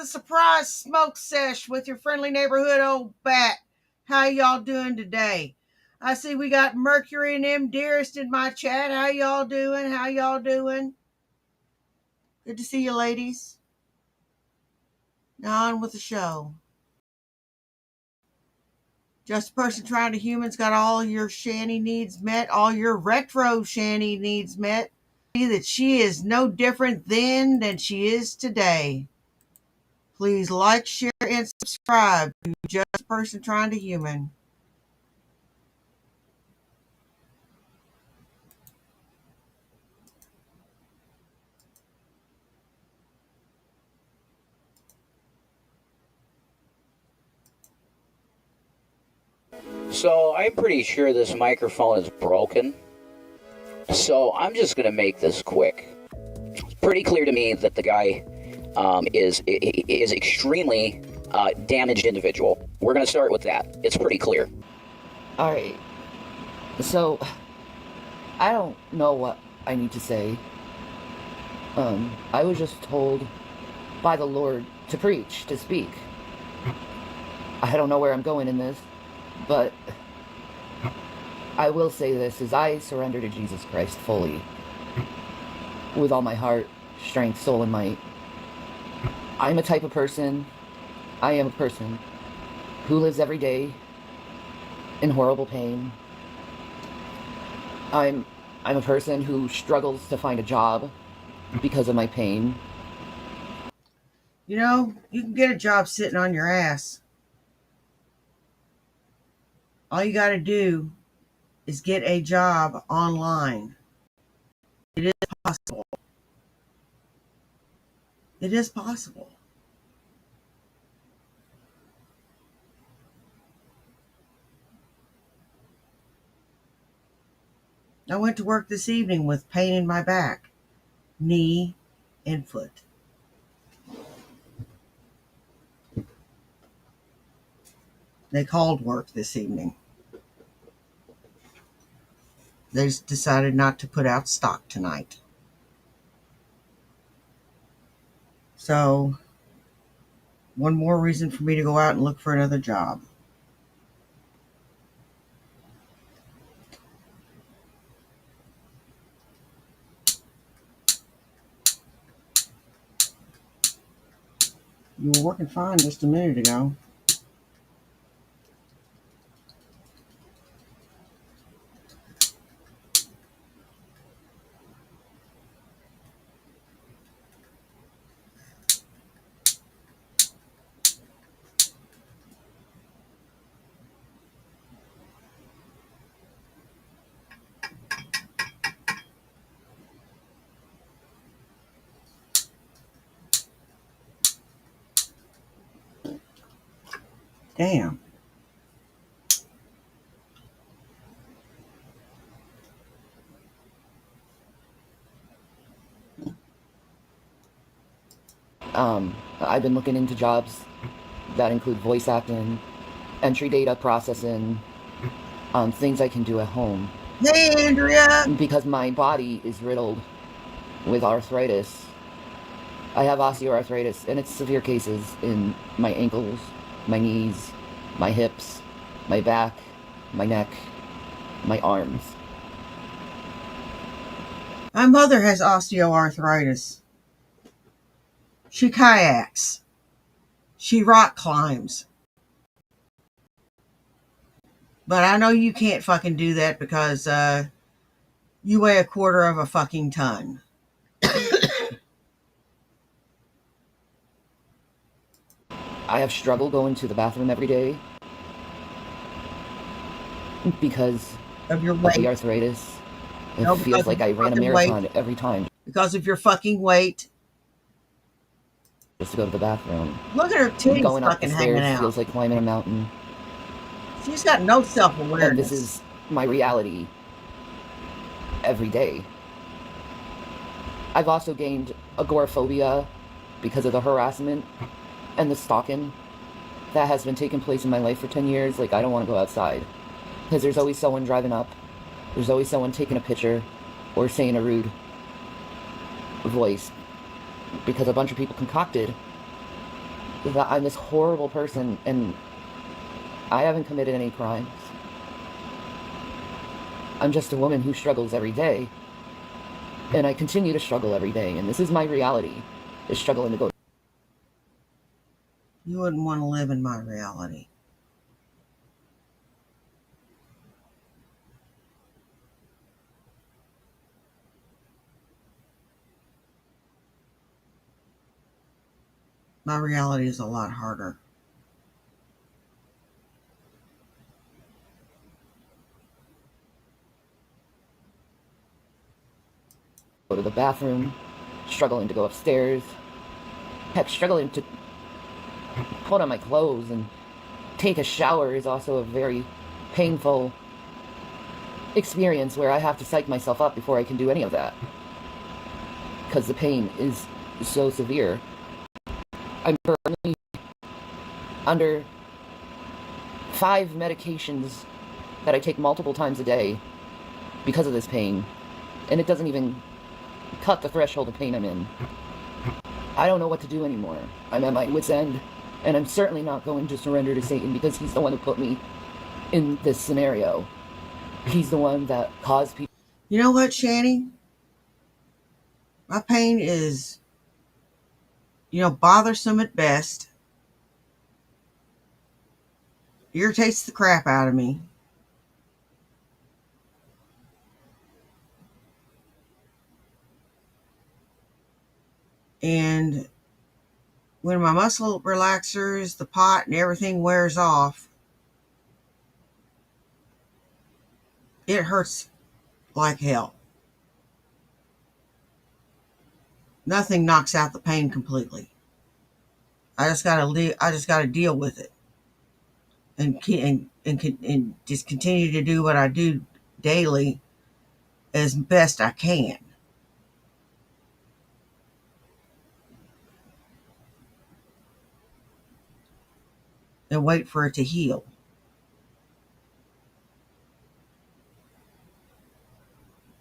the surprise smoke sesh with your friendly neighborhood old bat. How y'all doing today? I see we got Mercury and M Dearest in my chat. How y'all doing? How y'all doing? Good to see you, ladies. Now on with the show. Just a person trying to human's got all your shanty needs met, all your retro shanty needs met. That she is no different then than she is today. Please like, share, and subscribe to Just a Person Trying to Human. So I'm pretty sure this microphone is broken. So I'm just going to make this quick. It's pretty clear to me that the guy is extremely damaged individual. We're going to start with that. It's pretty clear. All right. So I don't know what I need to say. I was just told by the Lord to preach, to speak. I don't know where I'm going in this, but I will say this, is I surrender to Jesus Christ fully, with all my heart, strength, soul, and might. I'm a type of person, I am a person who lives every day in horrible pain. I'm a person who struggles to find a job because of my pain. You know, you can get a job sitting on your ass. All you got to do is get a job online. It is possible. It is possible. I went to work this evening with pain in my back, knee, and foot. They called work this evening. They just decided not to put out stock tonight. So, one more reason for me to go out and look for another job. You were working fine just a minute ago. Damn. I've been looking into jobs that include voice acting, entry data processing, things I can do at home. Hey, Andrea! Because my body is riddled with arthritis. I have osteoarthritis, and it's severe cases in my ankles, my knees, my hips, my back, my neck, my arms. My mother has osteoarthritis. She kayaks. She rock climbs. But I know you can't fucking do that because you weigh a quarter of a fucking ton. I have struggle going to the bathroom every day because of your weight. The arthritis. It feels like I ran a marathon every time. Because of your fucking weight. Just to go to the bathroom. Look at her titties going up fucking the hanging stairs out. Feels like climbing a mountain. She's got no self-awareness. And this is my reality every day. I've also gained agoraphobia because of the harassment and the stalking that has been taking place in my life for 10 years. Like, I don't want to go outside because there's always someone driving up. There's always someone taking a picture or saying a rude voice because a bunch of people concocted that I'm this horrible person and I haven't committed any crimes. I'm just a woman who struggles every day. And I continue to struggle every day. And this is my reality, is struggling to go. You wouldn't want to live in my reality. My reality is a lot harder. Go to the bathroom, struggling to go upstairs, heck, struggling to put on my clothes and take a shower is also a very painful experience where I have to psych myself up before I can do any of that because the pain is so severe. I'm currently under 5 medications that I take multiple times a day because of this pain, and it doesn't even cut the threshold of pain I'm in. I don't know what to do anymore. I'm at my wit's end, and I'm certainly not going to surrender to Satan because he's the one who put me in this scenario. He's the one that caused people. You know what, Shanny? My pain is, bothersome at best. Irritates the crap out of me. And when my muscle relaxers, the pot, and everything wears off, it hurts like hell. Nothing knocks out the pain completely. I just gotta deal with it, and just continue to do what I do daily as best I can. And wait for it to heal.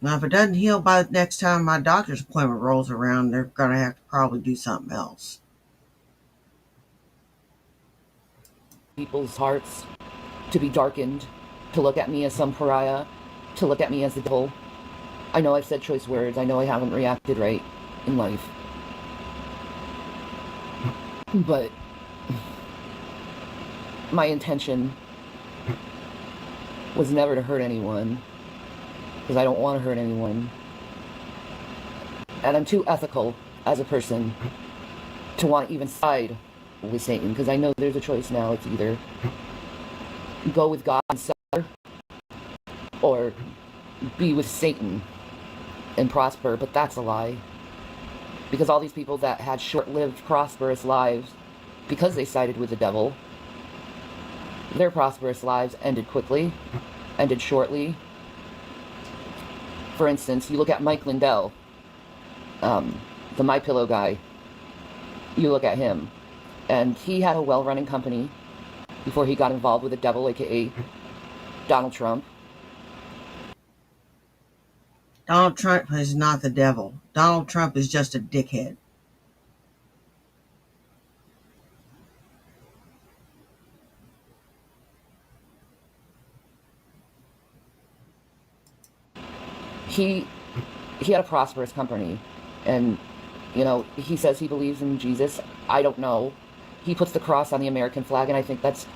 Now, if it doesn't heal by the next time my doctor's appointment rolls around, they're going to have to probably do something else. People's hearts to be darkened, to look at me as some pariah, to look at me as the devil. I know I've said choice words. I know I haven't reacted right in life. But my intention was never to hurt anyone, because I don't want to hurt anyone. And I'm too ethical as a person to want to even side with Satan, because I know there's a choice now. It's either go with God and suffer, or be with Satan and prosper. But that's a lie, because all these people that had short-lived prosperous lives because they sided with the devil, their prosperous lives ended quickly, ended shortly. For instance, you look at Mike Lindell, the My Pillow guy. You look at him, and he had a well-running company before he got involved with the devil, aka Donald Trump. Donald Trump is not the devil. Donald Trump is just a dickhead. He had a prosperous company, and he says he believes in Jesus. I don't know. He puts the cross on the American flag, and I think that's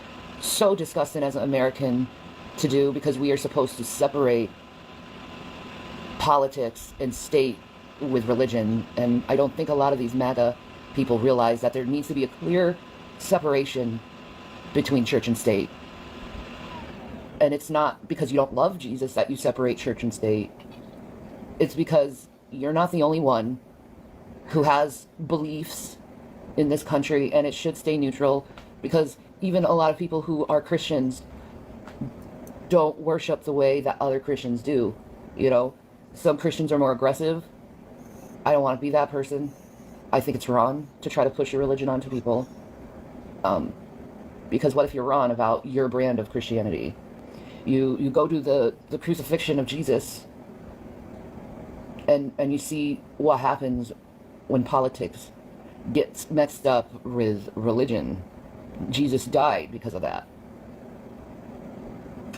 so disgusting as an American to do, because we are supposed to separate politics and state with religion. And I don't think a lot of these MAGA people realize that there needs to be a clear separation between church and state. And it's not because you don't love Jesus that you separate church and state. It's because you're not the only one who has beliefs in this country, and it should stay neutral, because even a lot of people who are Christians don't worship the way that other Christians do. Some Christians are more aggressive. I don't want to be that person. I think it's wrong to try to push your religion onto people. Because what if you're wrong about your brand of Christianity? You go to the crucifixion of Jesus, and you see what happens when politics gets mixed up with religion. Jesus died because of that.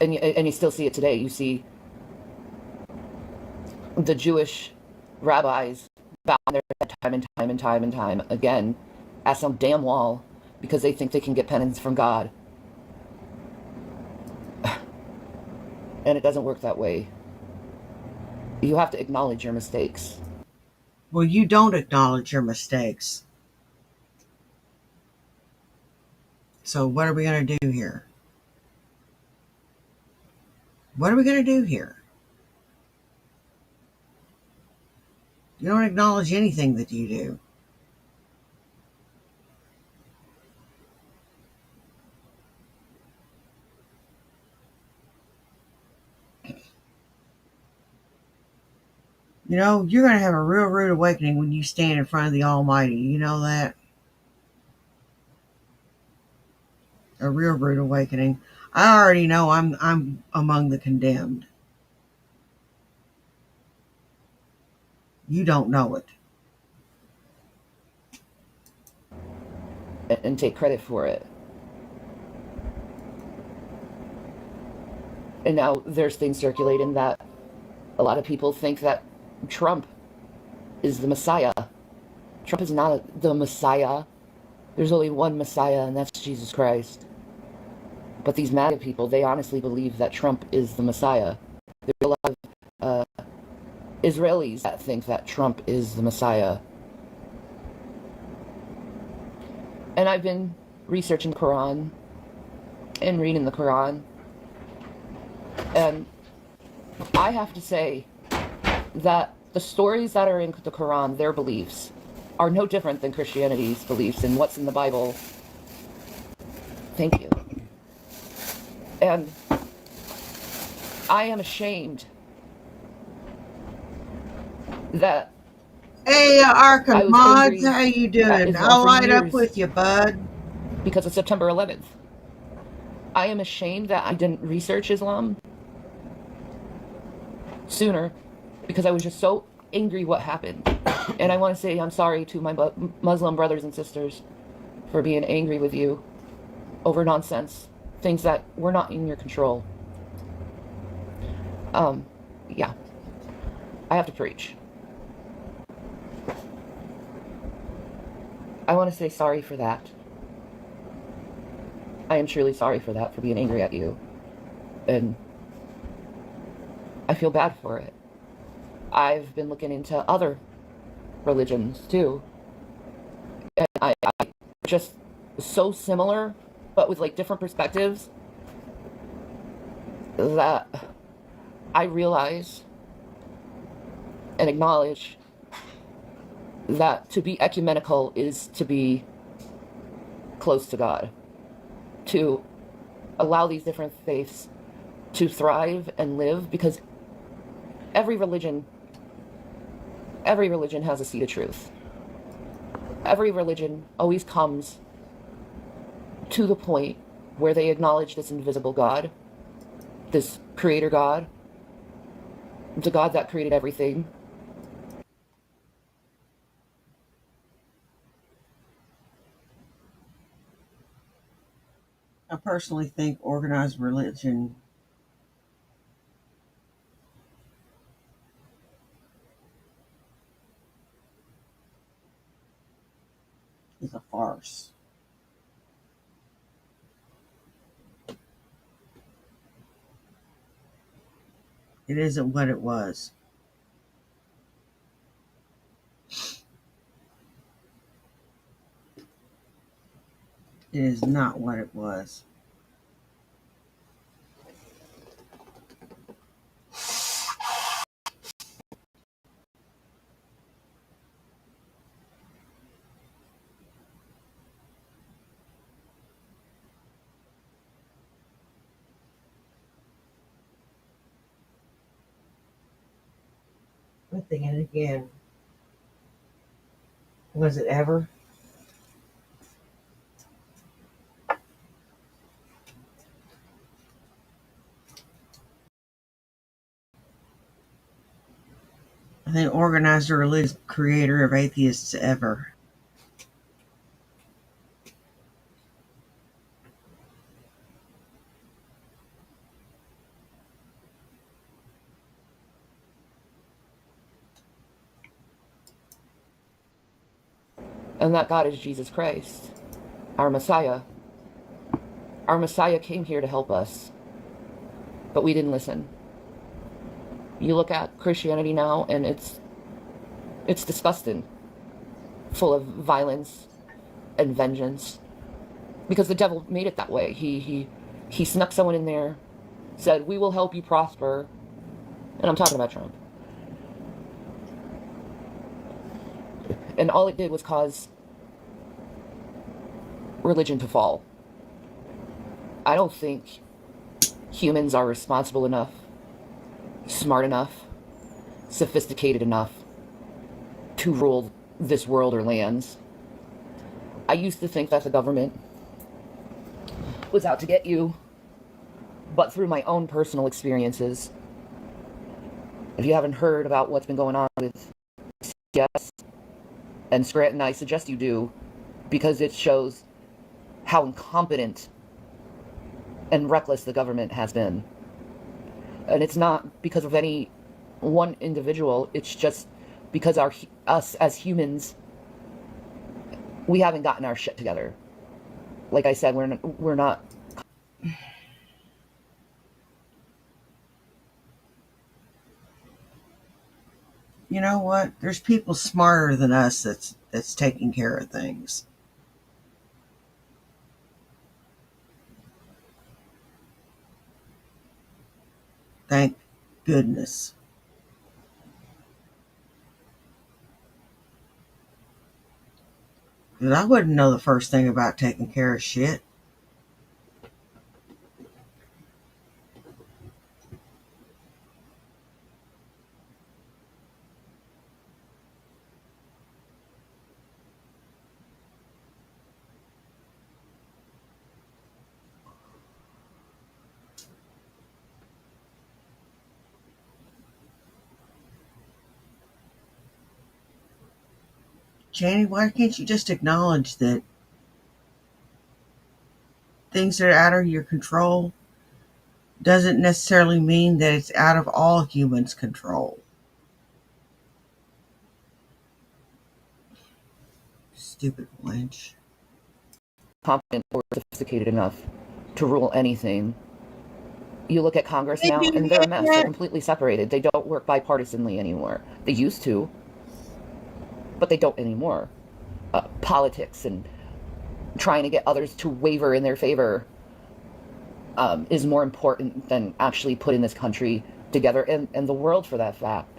And you still see it today. You see the Jewish rabbis bow their head time and time and time and time again at some damn wall because they think they can get penance from God. And it doesn't work that way. You have to acknowledge your mistakes. Well, you don't acknowledge your mistakes. So what are we going to do here? What are we going to do here? You don't acknowledge anything that you do. You know, you're going to have a real rude awakening when you stand in front of the Almighty. You know that? A real rude awakening. I already know I'm among the condemned. You don't know it. And take credit for it. And now there's things circulating that a lot of people think that Trump is the Messiah. Trump is not the Messiah. There's only one Messiah, and that's Jesus Christ. But these MAGA people, they honestly believe that Trump is the Messiah. There's a lot of Israelis that think that Trump is the Messiah. And I've been researching the Quran and reading the Quran. And I have to say that the stories that are in the Quran, their beliefs, are no different than Christianity's beliefs and what's in the Bible. Thank you. And I am ashamed that Hey, I Arkham was Mods, angry how you at doing? Islam I'll for light up years with you, bud. because of September 11th. I am ashamed that I didn't research Islam sooner because I was just so angry what happened. And I want to say I'm sorry to my Muslim brothers and sisters for being angry with you over nonsense, things that were not in your control. Yeah, I have to preach. I want to say sorry for that. I am truly sorry for that, for being angry at you. And I feel bad for it. I've been looking into other religions too. And I just so similar, but with like different perspectives, that I realize and acknowledge that to be ecumenical is to be close to God, to allow these different faiths to thrive and live, because every religion has a seed of truth. Every religion always comes to the point where they acknowledge this invisible God, this creator God, the God that created everything. I personally think organized religion is a farce. It isn't what it was. It is not what it was. I'm thinking again. Was it ever? I think organized religion is the creator of atheists ever. And that God is Jesus Christ, our Messiah. Our Messiah came here to help us, but we didn't listen. You look at Christianity now, and it's disgusting, full of violence and vengeance, because the devil made it that way. He snuck someone in there, said, "We will help you prosper," and I'm talking about Trump. And all it did was cause religion to fall. I don't think humans are responsible enough, smart enough, sophisticated enough to rule this world or lands. I used to think that the government was out to get you, but through my own personal experiences, if you haven't heard about what's been going on with CS and Scranton, I suggest you do, because it shows how incompetent and reckless the government has been. And it's not because of any one individual, it's just because us as humans, we haven't gotten our shit together. Like I said, we're not. You know what? There's people smarter than us that's taking care of things. Thank goodness. Because I wouldn't know the first thing about taking care of shit. Janie, why can't you just acknowledge that things that are out of your control doesn't necessarily mean that it's out of all humans' control? Stupid wench. Competent or sophisticated enough to rule anything. You look at Congress now, and they're a mess. They're completely separated. They don't work bipartisanly anymore. They used to, but they don't anymore. Politics and trying to get others to waver in their favor is more important than actually putting this country together and the world, for that fact.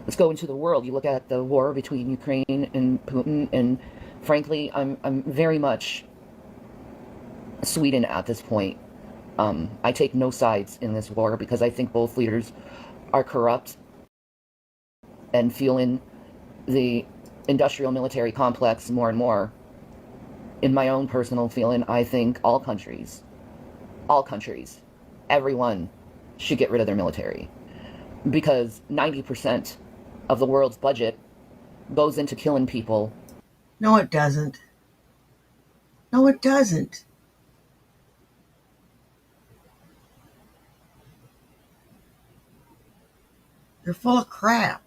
Let's go into the world. You look at the war between Ukraine and Putin, and frankly, I'm very much Sweden at this point. I take no sides in this war because I think both leaders are corrupt and fueling the industrial military complex more and more. In my own personal feeling, I think all countries, everyone should get rid of their military, because 90% of the world's budget goes into killing people. No, it doesn't. No, it doesn't. You're full of crap.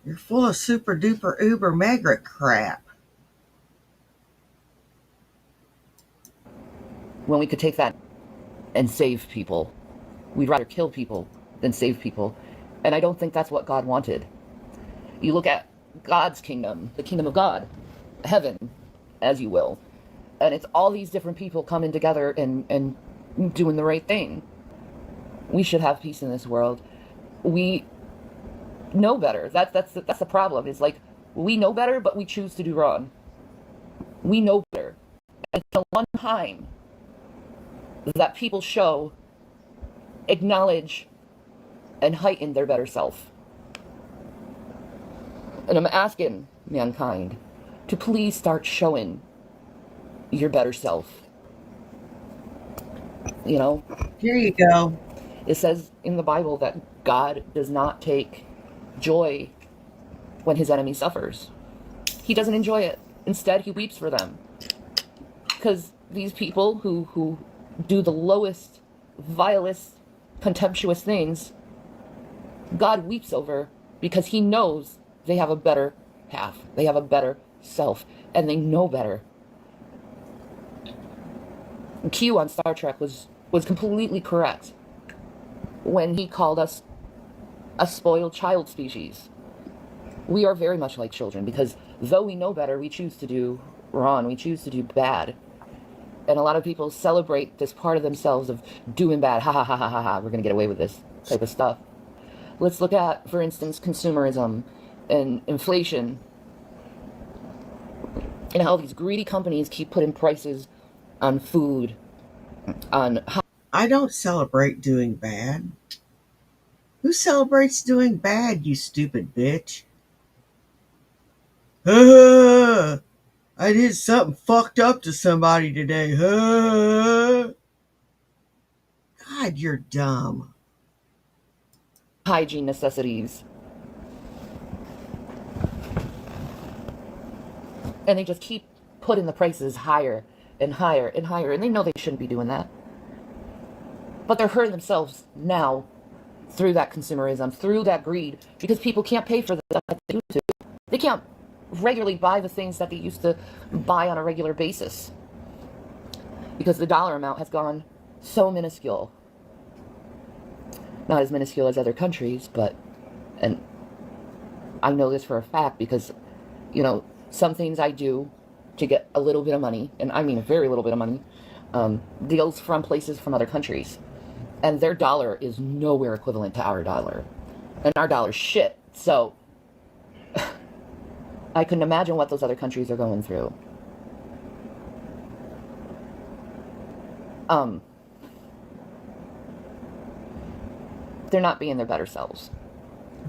You're full of super duper uber mega crap. When we could take that and save people, we'd rather kill people than save people. And I don't think that's what God wanted. You look at God's kingdom, the kingdom of God, heaven, as you will, and it's all these different people coming together and doing the right thing. We should have peace in this world. We know better. That's the problem. It's like we know better, but we choose to do wrong. We know better. And the one time that people show, acknowledge, and heighten their better self. And I'm asking mankind to please start showing your better self. You know? Here you go. It says in the Bible that God does not take joy when his enemy suffers. He doesn't enjoy it. Instead, he weeps for them. Because these people who do the lowest, vilest, contemptuous things God weeps over because he knows they have a better half. They have a better self. And they know better. Q on Star Trek was completely correct when he called us a spoiled child species. We are very much like children because though we know better, we choose to do wrong. We choose to do bad. And a lot of people celebrate this part of themselves of doing bad. Ha ha ha ha ha ha. We're going to get away with this type of stuff. Let's look at, for instance, consumerism and inflation and how these greedy companies keep putting prices on food, on... I don't celebrate doing bad. Who celebrates doing bad, you stupid bitch? I did something fucked up to somebody today. God, you're dumb. hygiene necessities. And they just keep putting the prices higher and higher and higher. And they know they shouldn't be doing that. But they're hurting themselves now through that consumerism, through that greed, because people can't pay for the stuff that they used to. They can't regularly buy the things that they used to buy on a regular basis because the dollar amount has gone so minuscule. Not as minuscule as other countries, but, and I know this for a fact because, you know, some things I do to get a little bit of money, and I mean a very little bit of money, deals from places from other countries. And their dollar is nowhere equivalent to our dollar. And our dollar's shit. So, I couldn't imagine what those other countries are going through. They're not being their better selves.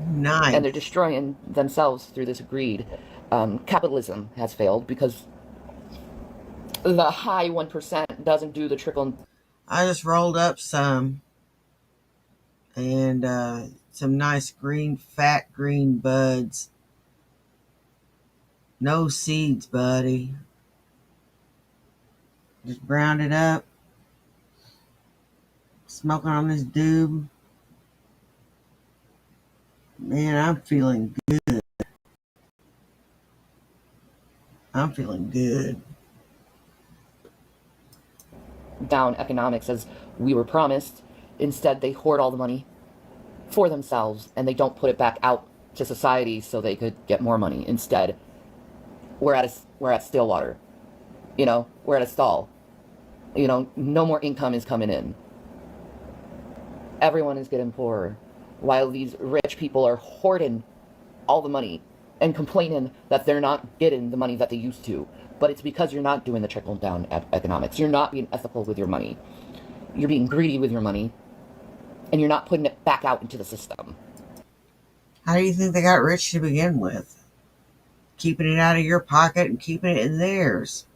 Nice. And they're destroying themselves through this greed. Capitalism has failed because the high 1% doesn't do the trickle. I just rolled up some and some nice green, fat green buds. No seeds, buddy. Just browned it up. Smoking on this doob. Man, I'm feeling good. I'm feeling good. Down economics as we were promised. Instead, they hoard all the money for themselves and they don't put it back out to society so they could get more money. Instead, we're at Stillwater. You know, we're at a stall. You know, no more income is coming in. Everyone is getting poorer while these rich people are hoarding all the money and complaining that they're not getting the money that they used to. But it's because you're not doing the trickle-down economics. You're not being ethical with your money. You're being greedy with your money, and you're not putting it back out into the system. How do you think they got rich to begin with? Keeping it out of your pocket and keeping it in theirs.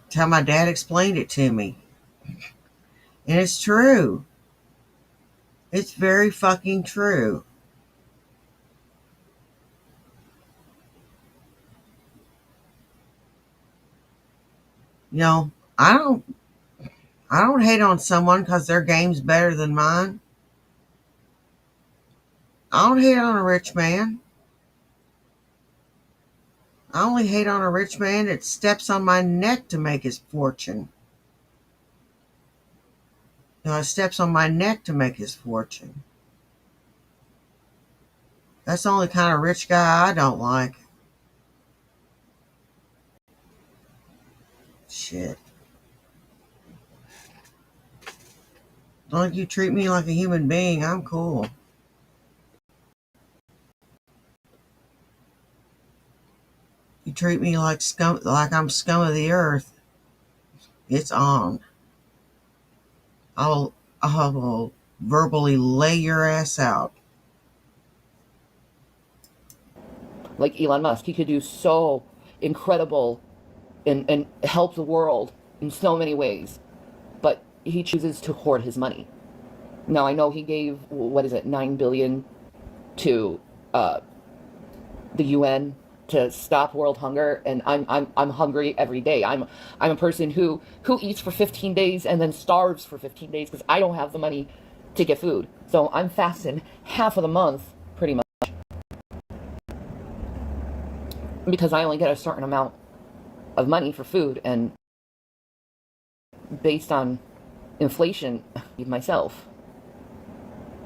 That's how my dad explained it to me. And it's true. It's very fucking true. You know, I don't hate on someone because their game's better than mine. I don't hate on a rich man. I only hate on a rich man that steps on my neck to make his fortune. You know, steps on my neck to make his fortune. That's the only kind of rich guy I don't like. Shit. As long as you treat me like a human being, I'm cool. You treat me like scum, like I'm scum of the earth. It's on. I will verbally lay your ass out. Like Elon Musk, he could do so incredible and help the world in so many ways, but he chooses to hoard his money. Now, I know he gave, what is it, $9 billion to the UN to stop world hunger, and I'm hungry every day. I'm a person who eats for 15 days and then starves for 15 days because I don't have the money to get food. So I'm fasting half of the month pretty much because I only get a certain amount of money for food, and based on inflation, myself.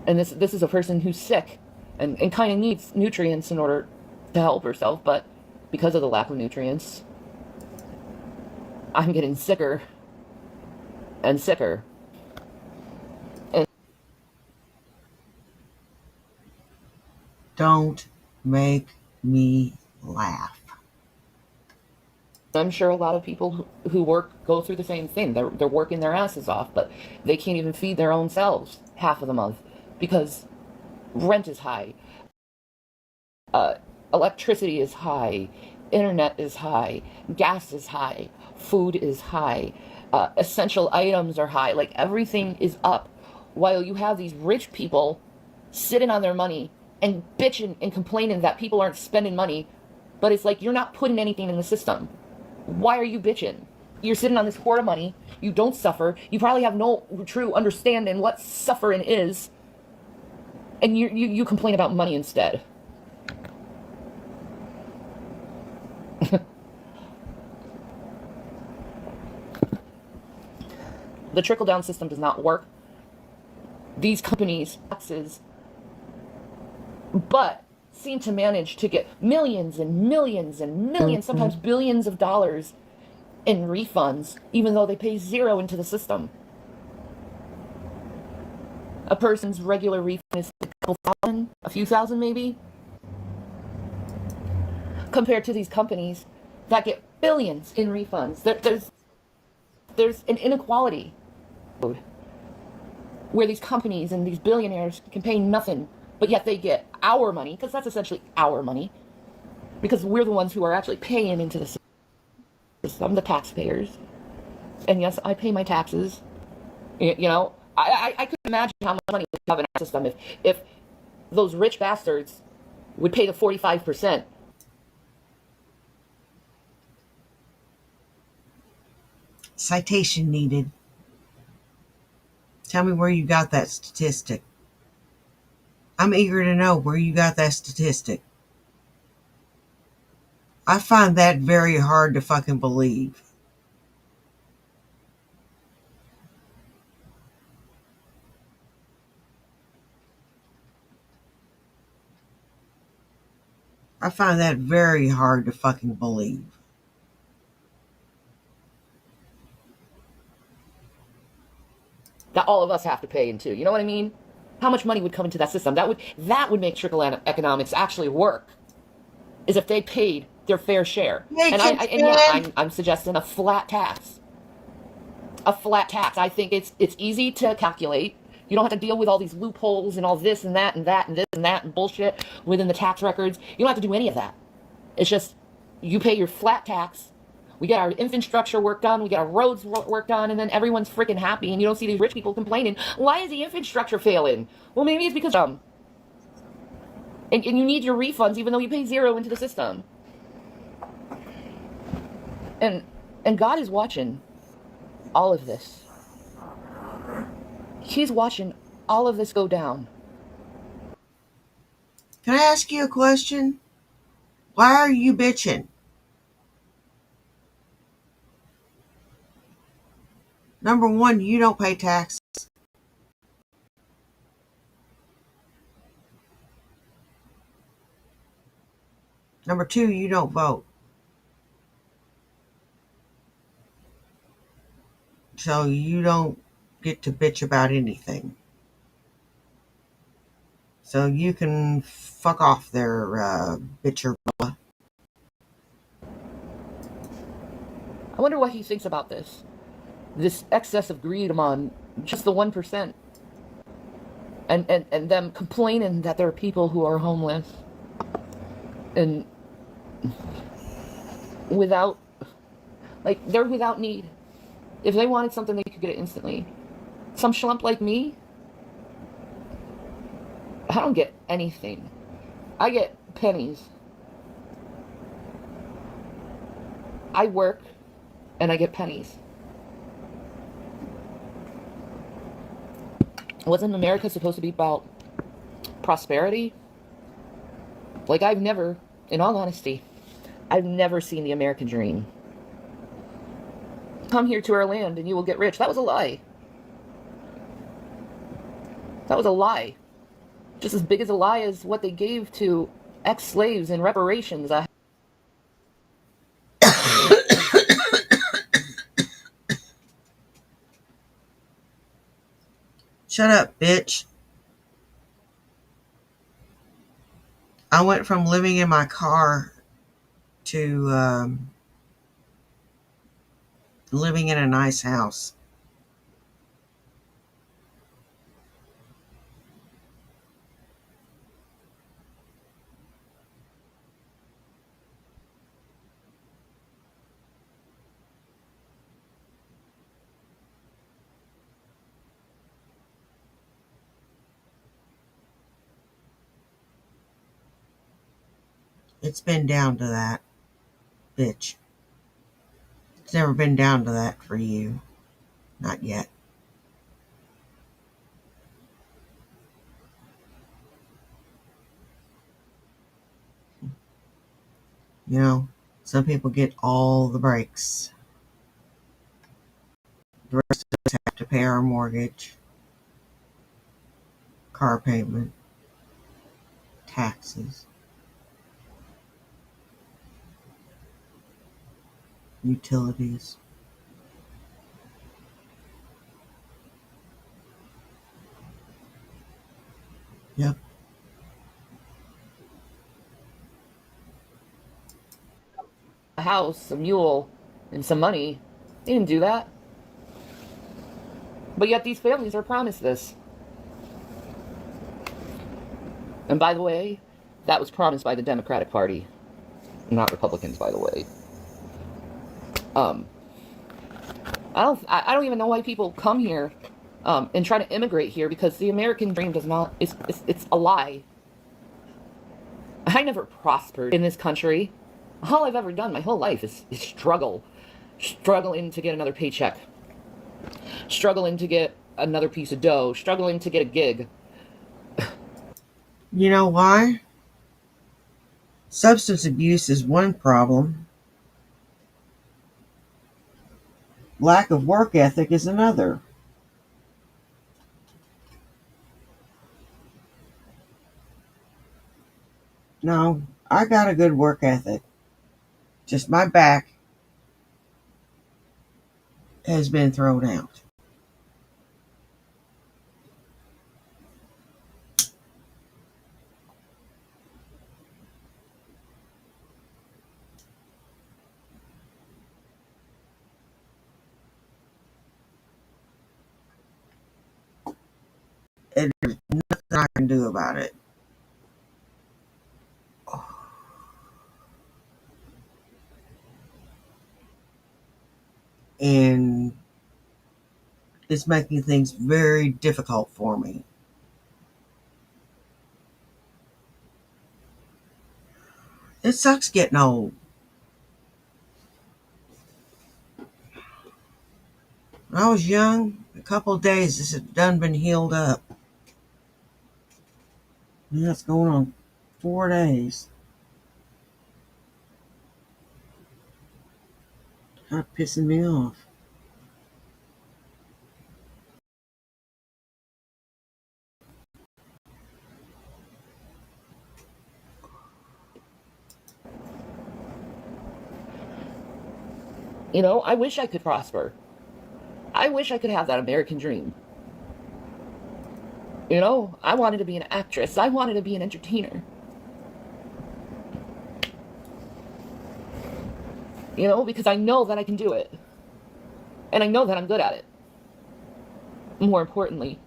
And this is a person who's sick and kind of needs nutrients in order to help herself, but because of the lack of nutrients, I'm getting sicker and sicker. And Don't make me laugh. I'm sure a lot of people who work go through the same thing. They're working their asses off, but they can't even feed their own selves half of the month because rent is high, electricity is high, internet is high, gas is high, food is high, essential items are high. Like everything is up, while you have these rich people sitting on their money and bitching and complaining that people aren't spending money. But it's like, you're not putting anything in the system. Why are you bitching? You're sitting on this hoard of money. You don't suffer. You probably have no true understanding what suffering is. And you complain about money instead. The trickle-down system does not work. These companies, taxes, but seem to manage to get millions and millions and millions, sometimes billions of dollars in refunds, even though they pay zero into the system. A person's regular refund is a couple thousand, a few thousand maybe, compared to these companies that get billions in refunds. There's an inequality where these companies and these billionaires can pay nothing, but yet they get our money, because that's essentially our money, because we're the ones who are actually paying into the system, the taxpayers. And yes, I pay my taxes. You know, I could imagine how much money we have in our system if those rich bastards would pay the 45%. Citation needed. Tell me where you got that statistic. I'm eager to know where you got that statistic. I find that very hard to fucking believe. I find that very hard to fucking believe. That all of us have to pay into. You know what I mean? How much money would come into that system? That would make trickle economics actually work. Is if they paid their fair share. I'm suggesting a flat tax. A flat tax. I think it's easy to calculate. You don't have to deal with all these loopholes and all this and that and that and this and that and bullshit within the tax records. You don't have to do any of that. It's just you pay your flat tax. We get our infrastructure work done, we get our roads work done, and then everyone's freaking happy, and you don't see these rich people complaining, why is the infrastructure failing? Well, maybe it's because and you need your refunds even though you pay zero into the system. And God is watching all of this. He's watching all of this go down. Can I ask you a question? Why are you bitching? Number one, you don't pay taxes. Number two, you don't vote. So you don't get to bitch about anything. So you can fuck off there, bitcher. I wonder what he thinks about this. This excess of greed among just the 1%. And them complaining that there are people who are homeless. And without, like, they're without need. If they wanted something, they could get it instantly. Some schlump like me, I don't get anything. I get pennies. I work and I get pennies. Wasn't America supposed to be about prosperity? Like, I've never, in all honesty, I've never seen the American dream. Come here to our land and you will get rich. That was a lie. That was a lie. Just as big as a lie as what they gave to ex-slaves in reparations. Shut up, bitch. I went from living in my car to living in a nice house. It's been down to that, bitch. It's never been down to that for you. Not yet. You know, some people get all the breaks. The rest of us have to pay our mortgage, car payment, taxes, utilities. Yep. A house, a mule, and some money. They didn't do that. But yet these families are promised this. And by the way, that was promised by the Democratic Party, not Republicans, by the way. I don't even know why people come here and try to immigrate here, because the American dream does not, it's a lie. I never prospered in this country. All I've ever done my whole life is struggling to get another paycheck, struggling to get another piece of dough, struggling to get a gig. You know why? Substance abuse is one problem. Lack of work ethic is another. No, I got a good work ethic. Just my back has been thrown out. And there's nothing I can do about it. And it's making things very difficult for me. It sucks getting old. When I was young, a couple of days this had done been healed up. Now it's going on 4 days. Kind of pissing me off. You know, I wish I could prosper. I wish I could have that American dream. You know, I wanted to be an actress. I wanted to be an entertainer. You know, because I know that I can do it. And I know that I'm good at it. More importantly.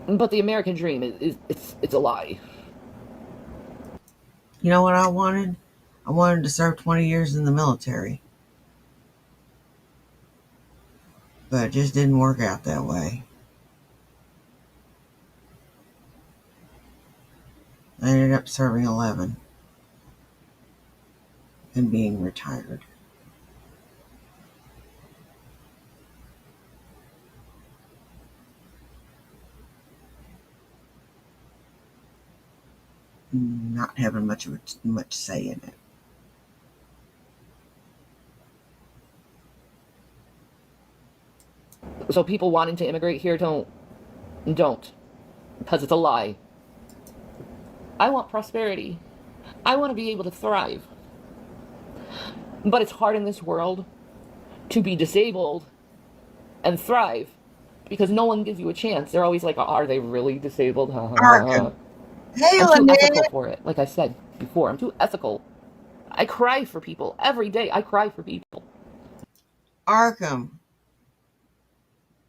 But the American dream it's a lie. You know what I wanted? I wanted to serve 20 years in the military. But it just didn't work out that way. I ended up serving 11. and being retired. Not having much say in it. So people wanting to immigrate here don't, because it's a lie. I want prosperity. I want to be able to thrive. But it's hard in this world to be disabled and thrive because no one gives you a chance. They're always like, are they really disabled? Arkham. Hey, I'm too Lynette. ethical for it. Like I said before, I'm too ethical. I cry for people. Every day I cry for people. Arkham.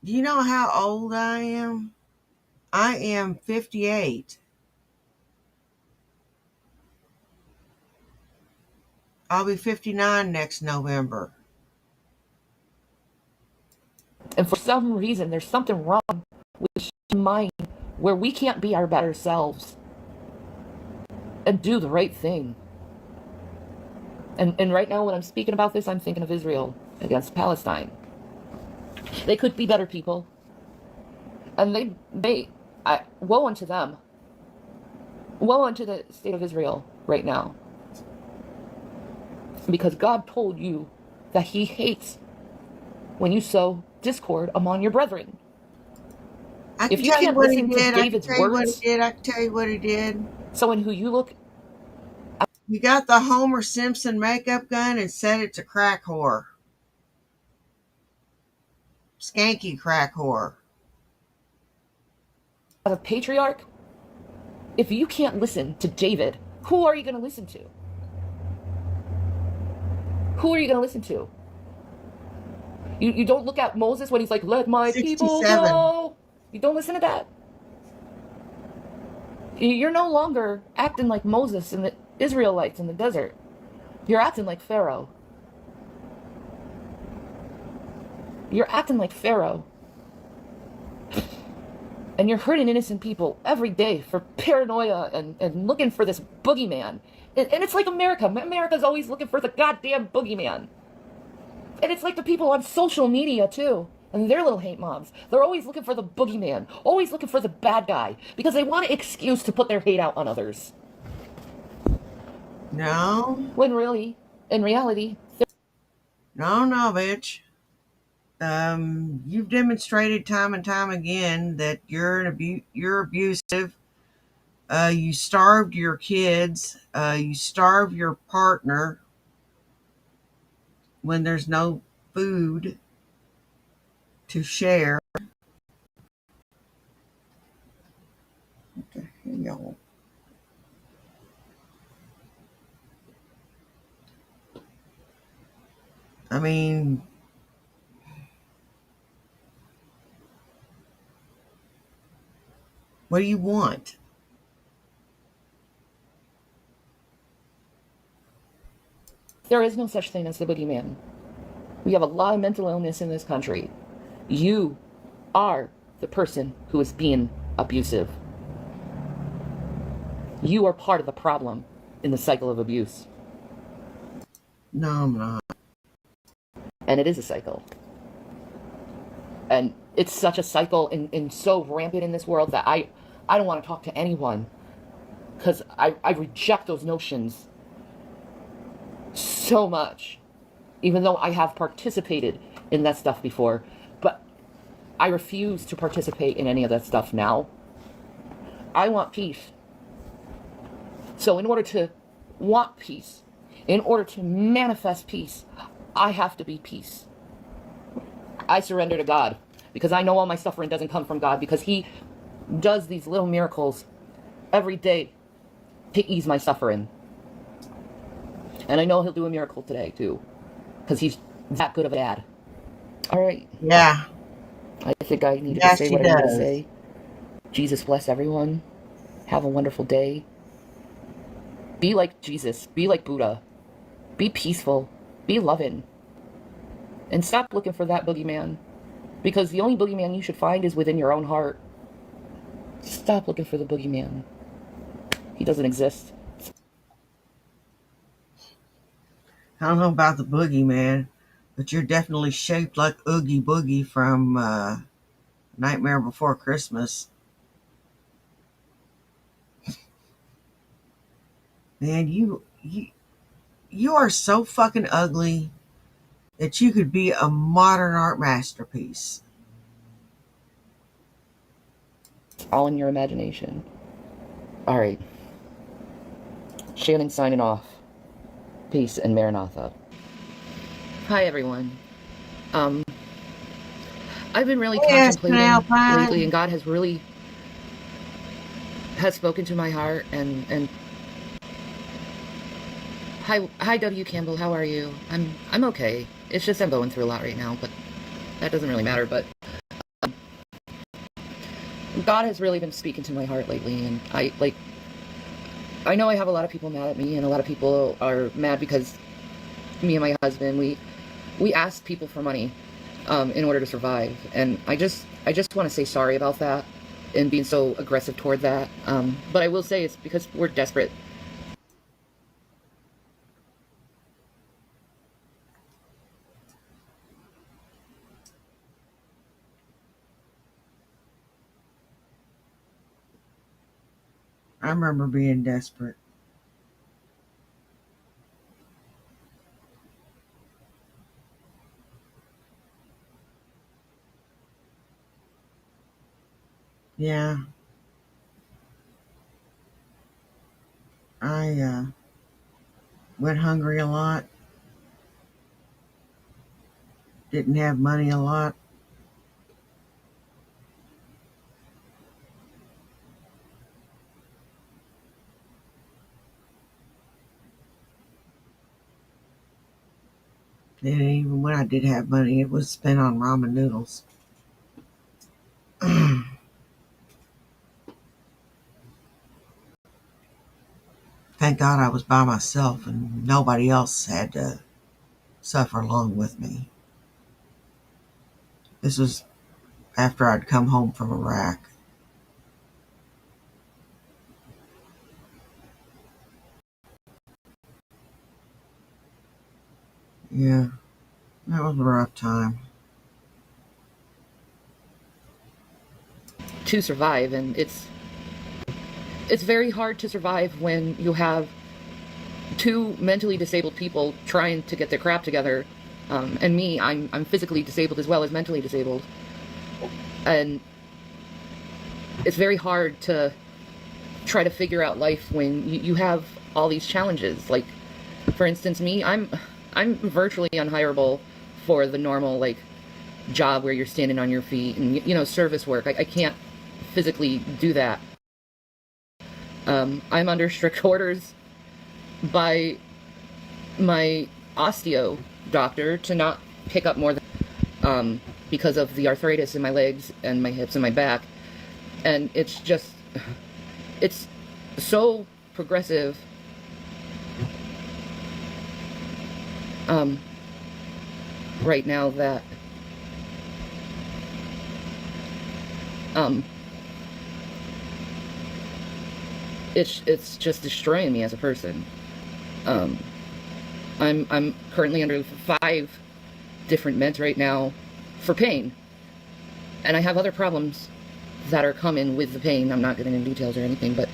Do you know how old I am? I am 58. I'll be 59 next November. And for some reason, there's something wrong with the mind where we can't be our better selves and do the right thing. And right now, when I'm speaking about this, I'm thinking of Israel against Palestine. They could be better people. And woe unto them. Woe unto the state of Israel right now. Because God told you that he hates when you sow discord among your brethren. I If can you tell you can't what he listen to did. I can David's tell you what he words, did. I can tell you what he did. someone who you look, You got the Homer Simpson makeup gun and set it to crack whore. Skanky crack whore. as a patriarch, if you can't listen to David, who are you going to listen to? Who are you going to listen to? You don't look at Moses when he's like, let my people 67. go. You don't listen to that. You're no longer acting like Moses and the Israelites in the desert. You're acting like Pharaoh. You're acting like Pharaoh. And you're hurting innocent people every day for paranoia and looking for this boogeyman. And it's like America. America's always looking for the goddamn boogeyman. And it's like the people on social media, too. And their little hate mobs. They're always looking for the boogeyman. Always looking for the bad guy. Because they want an excuse to put their hate out on others. No. When really, in reality... No, bitch. You've demonstrated time and time again that you're abusive. You starved your kids. You starve your partner when there's no food to share. What the hell? I mean, what do you want? There is no such thing as the boogeyman. We have a lot of mental illness in this country. You are the person who is being abusive. You are part of the problem in the cycle of abuse. No, I'm not. And it is a cycle. And it's such a cycle and so rampant in this world that I don't want to talk to anyone. Because I reject those notions so much. Even though I have participated in that stuff before. But I refuse to participate in any of that stuff now. I want peace. So in order to want peace, in order to manifest peace, I have to be peace. I surrender to God because I know all my suffering doesn't come from God because he does these little miracles every day to ease my suffering. And I know he'll do a miracle today too because he's that good of a dad. All right. Yeah. I think I needed Yes, to say he what I need to does. say. Jesus bless everyone. Have a wonderful day. Be like Jesus. Be like Buddha. Be peaceful. Be loving. And stop looking for that boogeyman. Because the only boogeyman you should find is within your own heart. Stop looking for the boogeyman. He doesn't exist. I don't know about the boogeyman, but you're definitely shaped like Oogie Boogie from Nightmare Before Christmas. Man, you are so fucking ugly that you could be a modern art masterpiece. All in your imagination. Alright. Shannon signing off. Peace and Maranatha. Hi everyone. I've been really Yes, contemplating Canal lately, and Pine. God has spoken to my heart, and hi W Campbell, how are you? I'm okay. It's just I'm going through a lot right now, but that doesn't really matter. But God has really been speaking to my heart lately, and I know I have a lot of people mad at me, and a lot of people are mad because me and my husband we ask people for money in order to survive, and I just want to say sorry about that and being so aggressive toward that. But I will say it's because we're desperate. I remember being desperate. Yeah, I went hungry a lot, didn't have money a lot. And even when I did have money, it was spent on ramen noodles. Thank God I was by myself and nobody else had to suffer along with me. This was after I'd come home from Iraq. Yeah, that was a rough time. To survive, and it's very hard to survive when you have two mentally disabled people trying to get their crap together. And me, I'm physically disabled as well as mentally disabled, and it's very hard to try to figure out life when you have all these challenges. Like, for instance, me, I'm virtually unhireable for the normal like job where you're standing on your feet and service work. I can't physically do that. I'm under strict orders by my osteo doctor to not pick up more than because of the arthritis in my legs and my hips and my back, and it's so progressive. Right now that it's just destroying me as a person. I'm currently under 5 different meds right now for pain, and I have other problems that are coming with the pain. I'm not getting into details or anything, but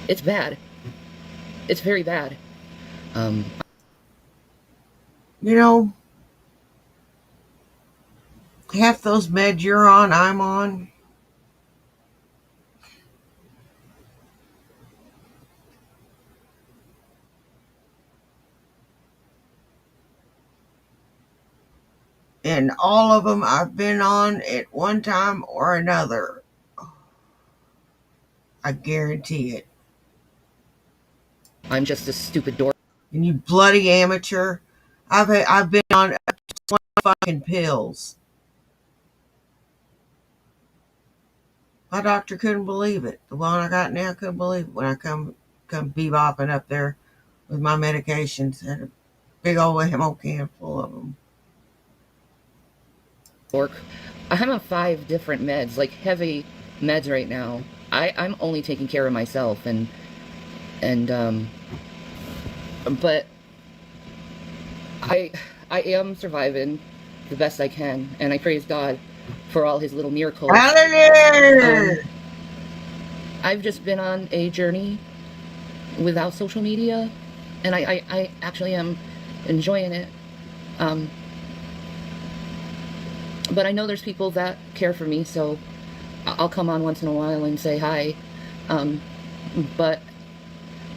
it's bad. It's very bad. Um, You know, half those meds you're on, I'm on. And all of them I've been on at one time or another. I guarantee it. I'm just a stupid dork. And you bloody amateur, I've been on up to 20 fucking pills. My doctor couldn't believe it. The one I got now couldn't believe it when I come bebopping up there with my medications. Had a big old ammo can full of them. I'm on 5 different meds, like heavy meds right now. I'm only taking care of myself, and but I am surviving the best I can, and I praise God for all his little miracles. Hallelujah! I've just been on a journey without social media, and I actually am enjoying it. But I know there's people that care for me, so I'll come on once in a while and say hi. But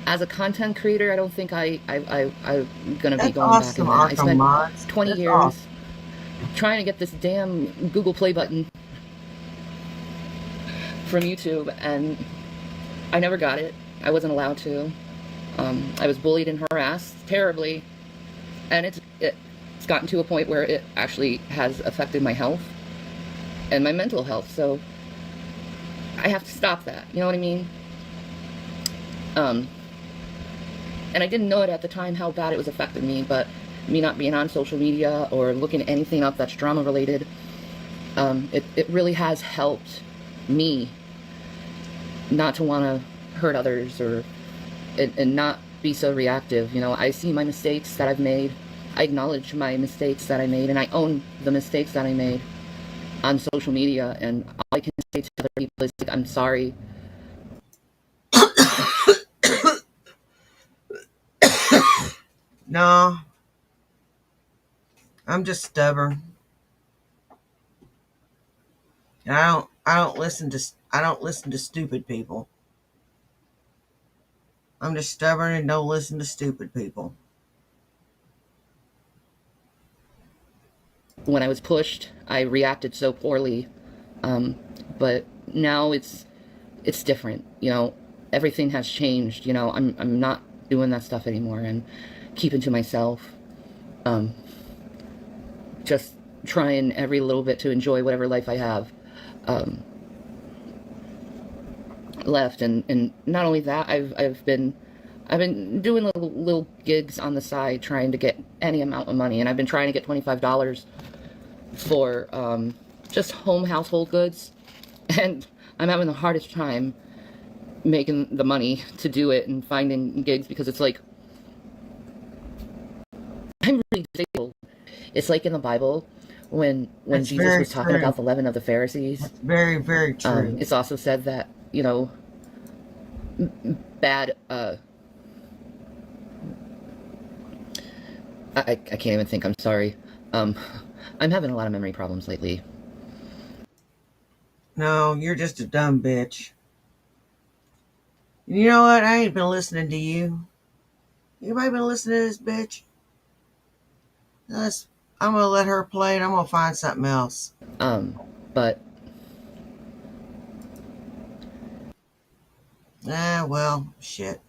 as a content creator, I don't think I'm gonna be That's going back in awesome, that. I Arkham spent Mods. 20 That's years awesome. trying to get this damn Google Play button from YouTube, and I never got it. I wasn't allowed to. I was bullied and harassed terribly, and it's gotten to a point where it actually has affected my health and my mental health. So I have to stop that. You know what I mean? And I didn't know it at the time how bad it was affecting me, but me not being on social media or looking anything up that's drama related, it really has helped me not to want to hurt others or and not be so reactive. You know, I see my mistakes that I've made. I acknowledge my mistakes that I made, and I own the mistakes that I made on social media. And all I can say to other people is, like, I'm sorry. No, I'm just stubborn. And I don't listen to stupid people. I'm just stubborn and don't listen to stupid people. When I was pushed, I reacted so poorly. But now it's different. You know, everything has changed. You know, I'm not doing that stuff anymore and keeping to myself. Just trying every little bit to enjoy whatever life I have left. And not only that, I've been doing little gigs on the side, trying to get any amount of money, and I've been trying to get $25 for just home household goods, and I'm having the hardest time making the money to do it and finding gigs, because it's like I'm really disabled. It's like in the Bible when That's Jesus very was talking true. about the leaven of the Pharisees. That's very, very true. It's also said that, you know, bad I can't even think. I'm sorry. I'm having a lot of memory problems lately. No, you're just a dumb bitch. You know what? I ain't been listening to you. Anybody been listening to this bitch? That's, I'm gonna let her play and I'm gonna find something else. But Ah, well, shit.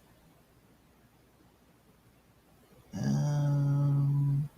Um,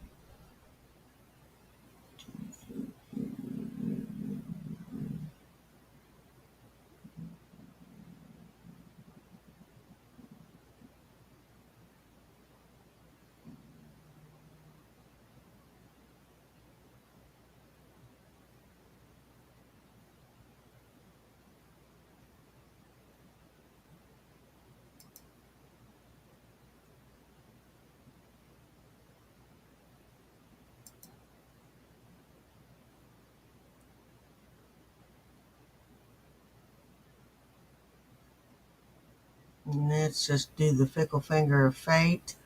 let's just do the fickle finger of fate.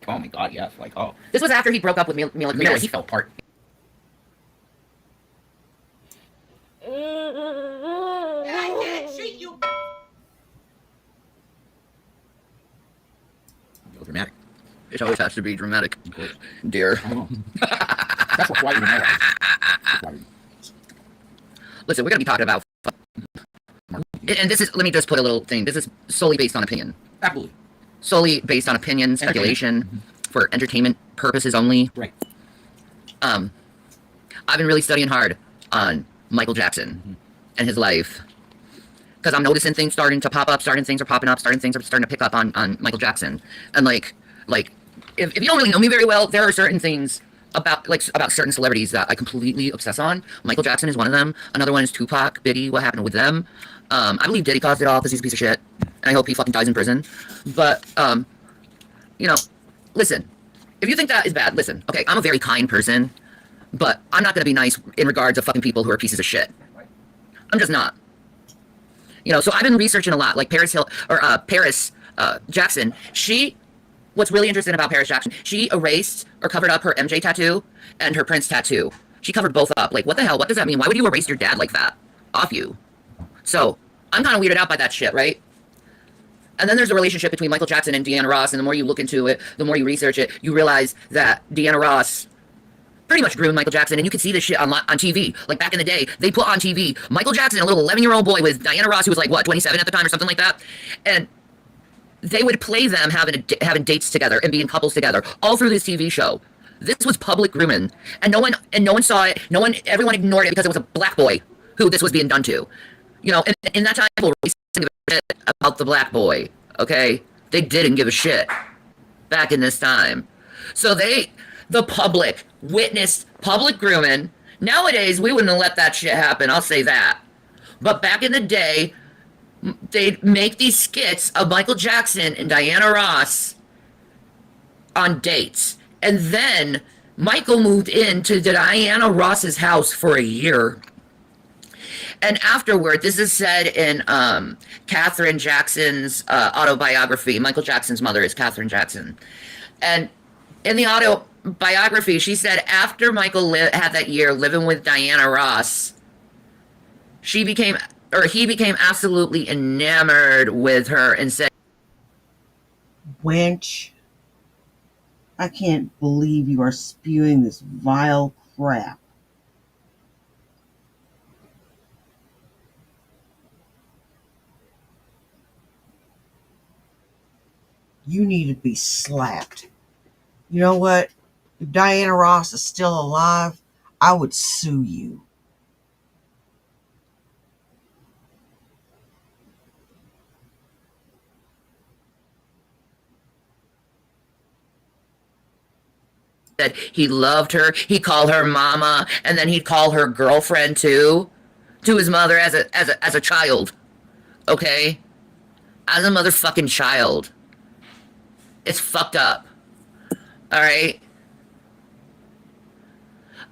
Oh my god, yes. Like, oh. this was after he broke up with Mila Kunis. He fell apart. Dramatic. It always has to be dramatic, dear. That's what Flight was. Listen, we're gonna be talking about, and this is, let me just put a little thing. This is solely based on opinion. Absolutely. Solely based on opinion, speculation, for entertainment purposes only. Right. I've been really studying hard on Michael Jackson and his life, because I'm noticing things starting to pop up, certain things are popping up, certain things are starting to pick up on Michael Jackson. And like, Like, if you don't really know me very well, there are certain things about certain celebrities that I completely obsess on. Michael Jackson is one of them. Another one is Tupac, Biggie. What happened with them? I believe Diddy caused it all because he's a piece of shit, and I hope he fucking dies in prison. But you know, listen. If you think that is bad, listen. Okay, I'm a very kind person, but I'm not gonna be nice in regards of fucking people who are pieces of shit. I'm just not. You know, so I've been researching a lot, like Paris Jackson. What's really interesting about Paris Jackson, she erased or covered up her MJ tattoo and her Prince tattoo. She covered both up. Like, what the hell? What does that mean? Why would you erase your dad like that off you? So, I'm kind of weirded out by that shit, right? And then there's a relationship between Michael Jackson and Deanna Ross, and the more you look into it, the more you research it, you realize that Deanna Ross pretty much groomed Michael Jackson, and you can see this shit on TV. Like, back in the day, they put on TV Michael Jackson, a little 11-year-old boy with Diana Ross, who was like, what, 27 at the time or something like that? And they would play them having dates together and being couples together all through this TV show. This was public grooming, and no one saw it. Everyone ignored it because it was a black boy who this was being done to. You know, and in that time, people really didn't give a shit about the black boy. Okay, they didn't give a shit back in this time. So the public witnessed public grooming. Nowadays, we wouldn't have let that shit happen. I'll say that. But back in the day, they'd make these skits of Michael Jackson and Diana Ross on dates. And then Michael moved into Diana Ross's house for a year. And afterward, this is said in Katherine Jackson's autobiography. Michael Jackson's mother is Katherine Jackson. And in the autobiography, she said after Michael had that year living with Diana Ross, he became absolutely enamored with her and said, Wench, I can't believe you are spewing this vile crap. You need to be slapped. You know what? If Diana Ross is still alive, I would sue you. that he loved her. He'd call her mama, and then he'd call her girlfriend too, to his mother as a child. Okay? As a motherfucking child. It's fucked up. Alright?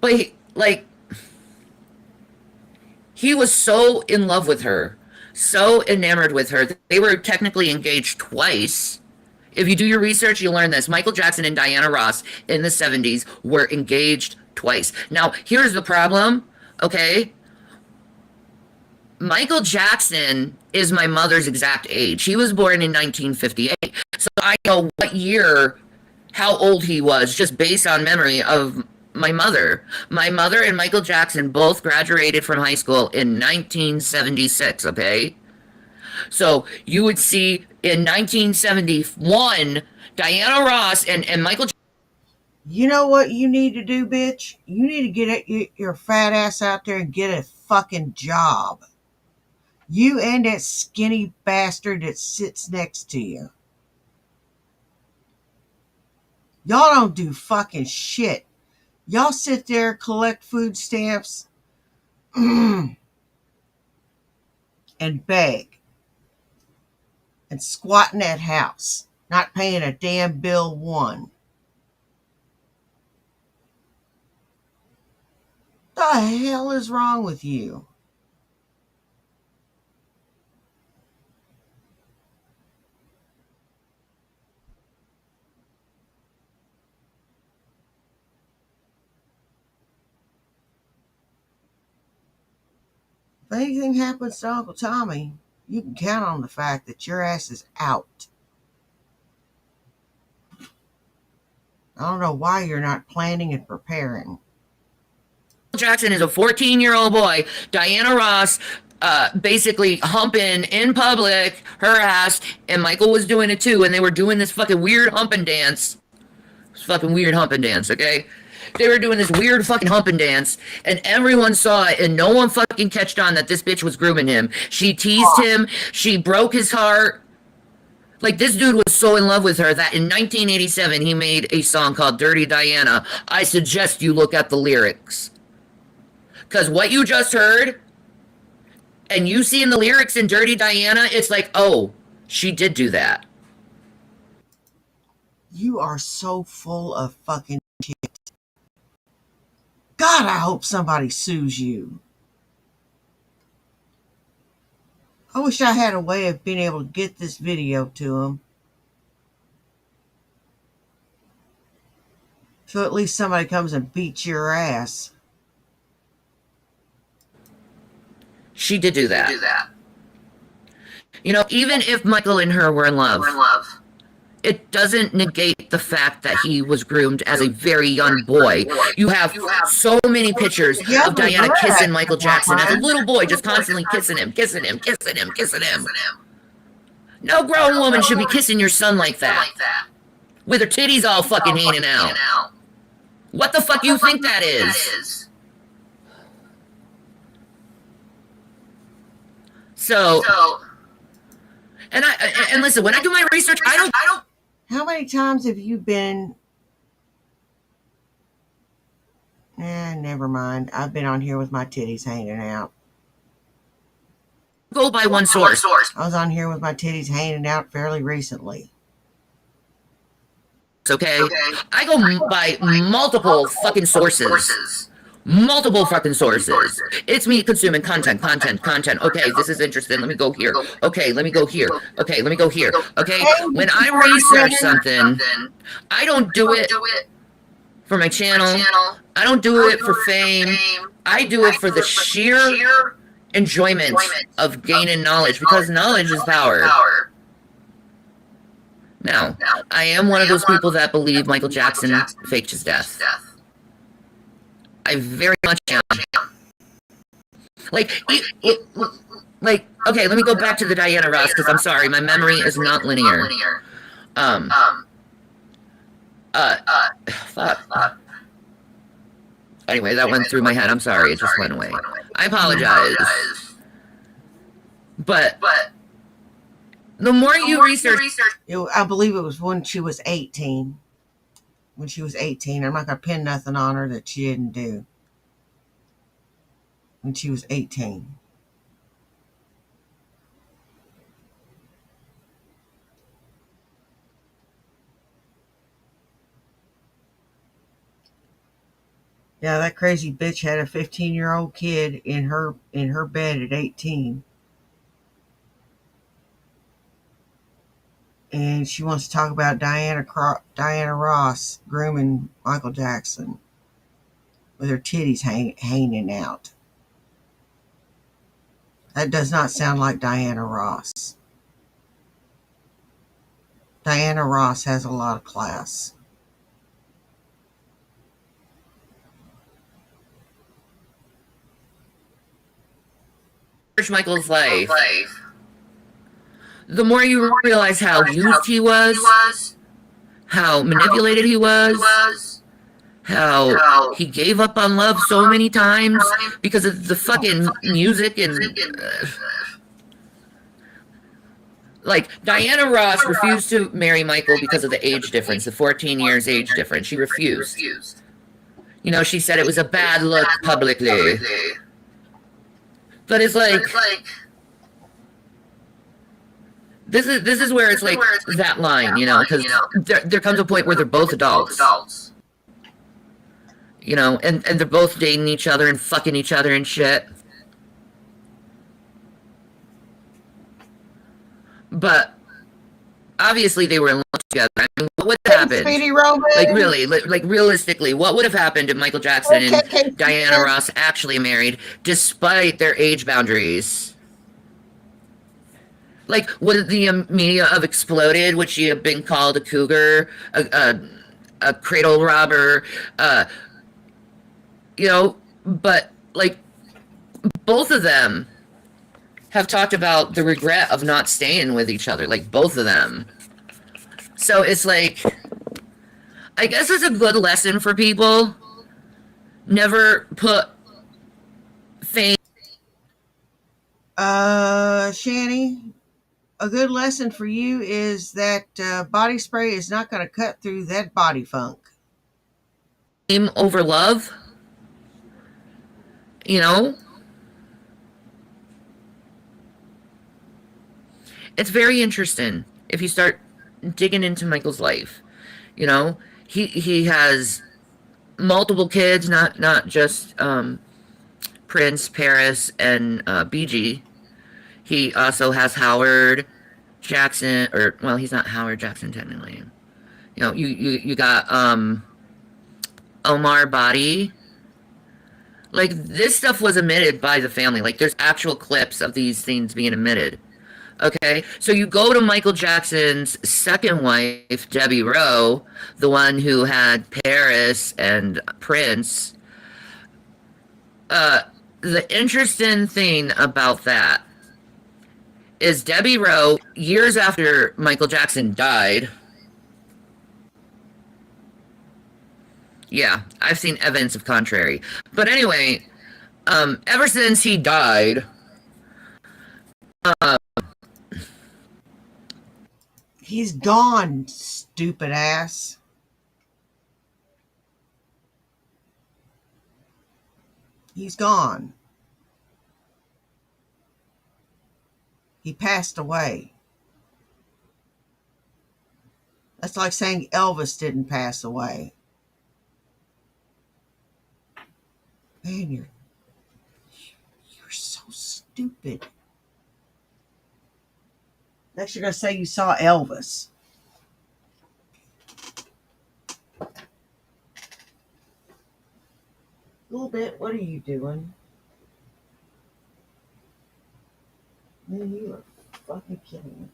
But he was so in love with her, so enamored with her. They were technically engaged twice. If you do your research, you'll learn this. Michael Jackson and Diana Ross in the 70s were engaged twice. Now, here's the problem, okay? Michael Jackson is my mother's exact age. He was born in 1958. So I know what year, how old he was, just based on memory of my mother. My mother and Michael Jackson both graduated from high school in 1976, okay? So you would see in 1971, Diana Ross and Michael Jackson. You know what you need to do, bitch? You need to get your fat ass out there and get a fucking job. You and that skinny bastard that sits next to you. Y'all don't do fucking shit. Y'all sit there, collect food stamps, and beg. And squat in that house. Not paying a damn bill one. The hell is wrong with you? If anything happens to Uncle Tommy, you can count on the fact that your ass is out. I don't know why you're not planning and preparing. Jackson is a 14-year-old boy. Diana Ross basically humping in public her ass, and Michael was doing it too, and they were doing this fucking weird humping dance. Okay? They were doing this weird fucking humping dance, and everyone saw it, and no one fucking catched on that this bitch was grooming him. She teased him. She broke his heart. Like, this dude was so in love with her that in 1987 he made a song called Dirty Diana. I suggest you look at the lyrics. Because what you just heard, and you see in the lyrics in Dirty Diana, it's like, oh, she did do that. You are so full of fucking shit. God, I hope somebody sues you. I wish I had a way of being able to get this video to him. So at least somebody comes and beats your ass. She did do that. You know, even if Michael and her were in love, it doesn't negate the fact that he was groomed as a very young boy. You have so many pictures of Diana kissing Michael Jackson as a little boy, just constantly kissing him. No grown woman should be kissing your son like that, with her titties all fucking hanging out. What the fuck you think that is? So, and listen, when I do my research, I don't. How many times have you been? Never mind. I've been on here with my titties hanging out. Go by one source. I was on here with my titties hanging out fairly recently. Okay? I go by multiple fucking sources. Multiple fucking sources. It's me consuming content. Okay, this is interesting. Let me go here. Okay, let me go here. Okay, let me go here. Okay, when I research something, I don't do it for my channel. I don't do it for fame. I do it for the sheer enjoyment of gaining knowledge, because knowledge is power. Now, I am one of those people that believe Michael Jackson faked his death. I very much am. Like, okay, let me go back to the Diana Ross, because I'm sorry, my memory is not linear. Fuck. Anyway, that went through my head. I'm sorry, it just went away. I apologize. But the more you research... I believe it was when she was 18. When she was 18. I'm not going to pin nothing on her that she didn't do. When she was 18. Yeah, that crazy bitch had a 15-year-old kid in her bed at 18. And she wants to talk about Diana Ross grooming Michael Jackson with her titties hanging out. That does not sound like Diana Ross. Diana Ross has a lot of class. Michael's life, the more you realize how used he was, how manipulated he was, how he gave up on love so many times because of the fucking music and... like, Diana Ross refused to marry Michael because of the age difference, the 14 years age difference. She refused. You know, she said it was a bad look publicly. But it's like... This is where it's like that line, you know, because there comes a point where they're both adults. You know, and they're both dating each other and fucking each other and shit. But obviously they were in love together. I mean, what would have happened? Like, really, like realistically, what would have happened if Michael Jackson and Diana Ross actually married, despite their age boundaries? Like, would the media have exploded? Would she have been called a cougar, a cradle robber? You know, but, like, both of them have talked about the regret of not staying with each other. Like, both of them. So it's like, I guess it's a good lesson for people. Never put fame... Shanny? a good lesson for you is that body spray is not going to cut through that body funk. Fame over love, you know? It's very interesting if you start digging into Michael's life. You know, he has multiple kids, not just Prince, Paris, and BG. He also has Howard Jackson, or well, he's not Howard Jackson technically. You know, you got Omar Body. Like this stuff was admitted by the family. Like there's actual clips of these things being admitted. Okay, so you go to Michael Jackson's second wife, Debbie Rowe, the one who had Paris and Prince. The interesting thing about that is Debbie Rowe, years after Michael Jackson died. Yeah, I've seen evidence of contrary. But anyway, ever since he died, He's gone, stupid ass. He's gone. He passed away. That's like saying Elvis didn't pass away. Man, you're so stupid. Next, you're going to say you saw Elvis. A little bit. What are you doing? Man, you are fucking kidding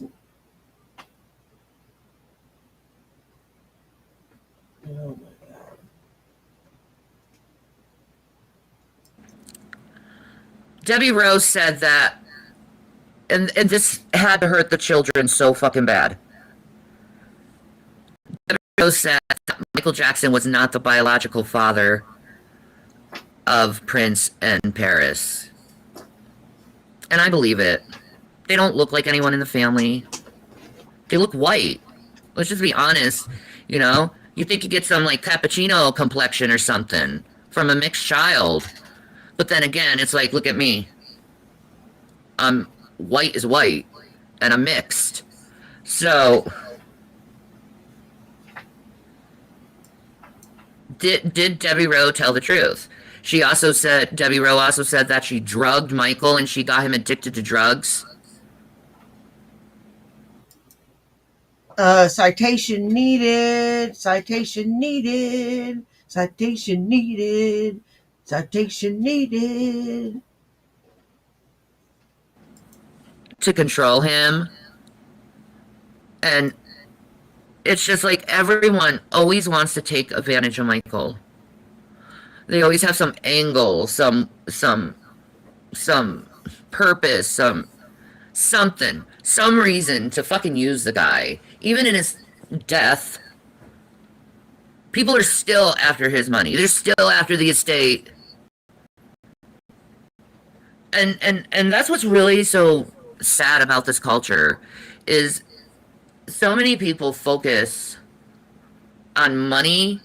me. Oh my God. Debbie Rose said that, and this had to hurt the children so fucking bad. Debbie Rose said that Michael Jackson was not the biological father of Prince and Paris. And I believe it. They don't look like anyone in the family. They look white. Let's just be honest. You know, you think you get some like cappuccino complexion or something from a mixed child. But then again, it's like, look at me. I'm white is white, and I'm mixed. So, did Debbie Rowe tell the truth? Debbie Rowe also said that she drugged Michael and she got him addicted to drugs. Citation needed. Citation needed. Citation needed. Citation needed. To control him. And it's just like everyone always wants to take advantage of Michael. They always have some angle, some purpose, something, some reason to fucking use the guy. Even in his death, people are still after his money. They're still after the estate. And that's what's really so sad about this culture is so many people focus on money,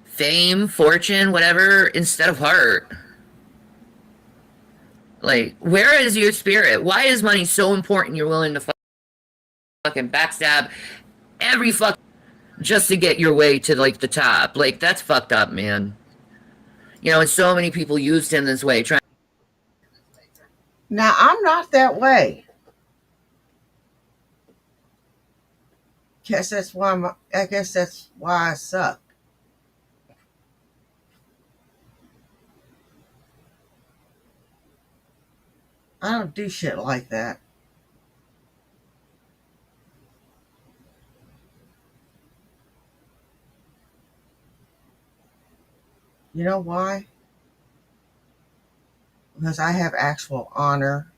fame, fortune, whatever, instead of heart. Like, where is your spirit? Why is money so important you're willing to fucking backstab every fuck just to get your way to, like, the top? Like, that's fucked up, man. You know, and so many people used him this way. Now, I'm not that way. I guess that's why I suck. I don't do shit like that. You know why? Because I have actual honor.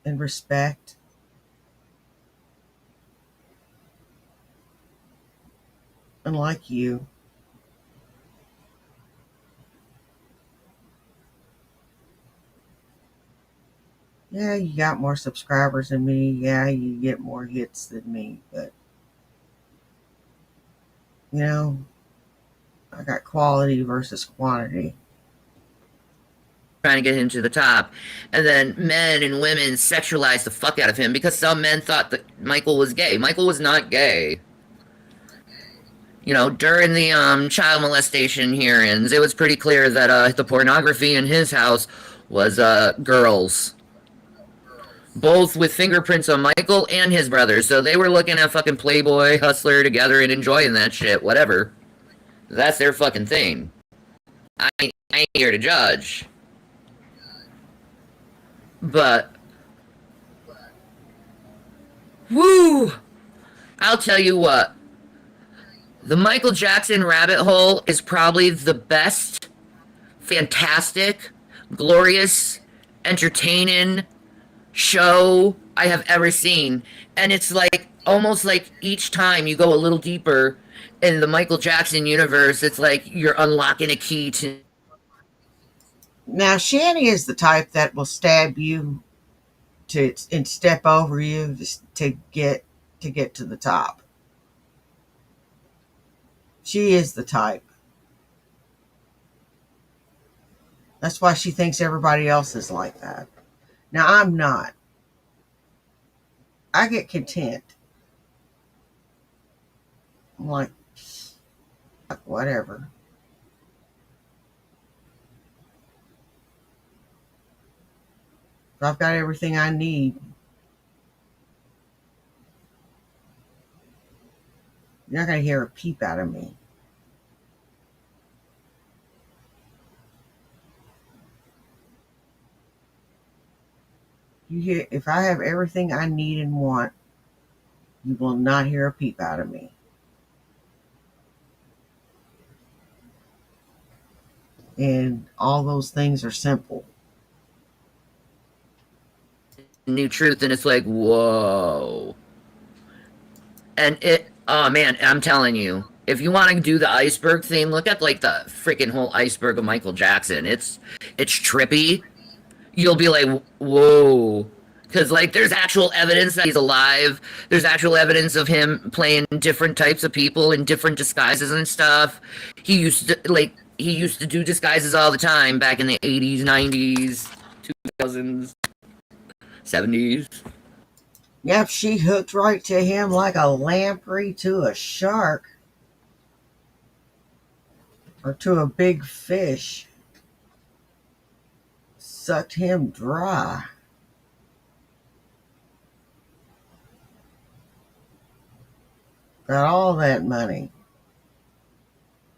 And respect. Unlike you. Yeah, you got more subscribers than me. Yeah, you get more hits than me. But, you know, I got quality versus quantity. Trying to get him to the top. And then men and women sexualized the fuck out of him because some men thought that Michael was gay. Michael was not gay. You know, during the child molestation hearings, it was pretty clear that the pornography in his house was girls. Both with fingerprints on Michael and his brother. So they were looking at fucking Playboy, Hustler together and enjoying that shit, whatever. That's their fucking thing. I ain't here to judge. But, woo! I'll tell you what. The Michael Jackson rabbit hole is probably the best, fantastic, glorious, entertaining show I have ever seen. And it's like, almost like each time you go a little deeper in the Michael Jackson universe, it's like you're unlocking a key to. Now, Shanny is the type that will stab you and step over you just to get to the top. She is the type. That's why she thinks everybody else is like that. Now, I'm not. I get content. I'm like, whatever. If I've got everything I need, you're not going to hear a peep out of me. You hear, if I have everything I need and want, you will not hear a peep out of me. And all those things are simple. New truth, and it's like, whoa. And oh man, I'm telling you, if you want to do the iceberg thing, look at like the freaking whole iceberg of Michael Jackson. It's trippy. You'll be like, whoa. Because, like, there's actual evidence that he's alive. There's actual evidence of him playing different types of people in different disguises and stuff. He used to do disguises all the time back in the 80s, 90s, 2000s, 70s. Yep, she hooked right to him like a lamprey to a shark or to a big fish. Sucked him dry. Got all that money.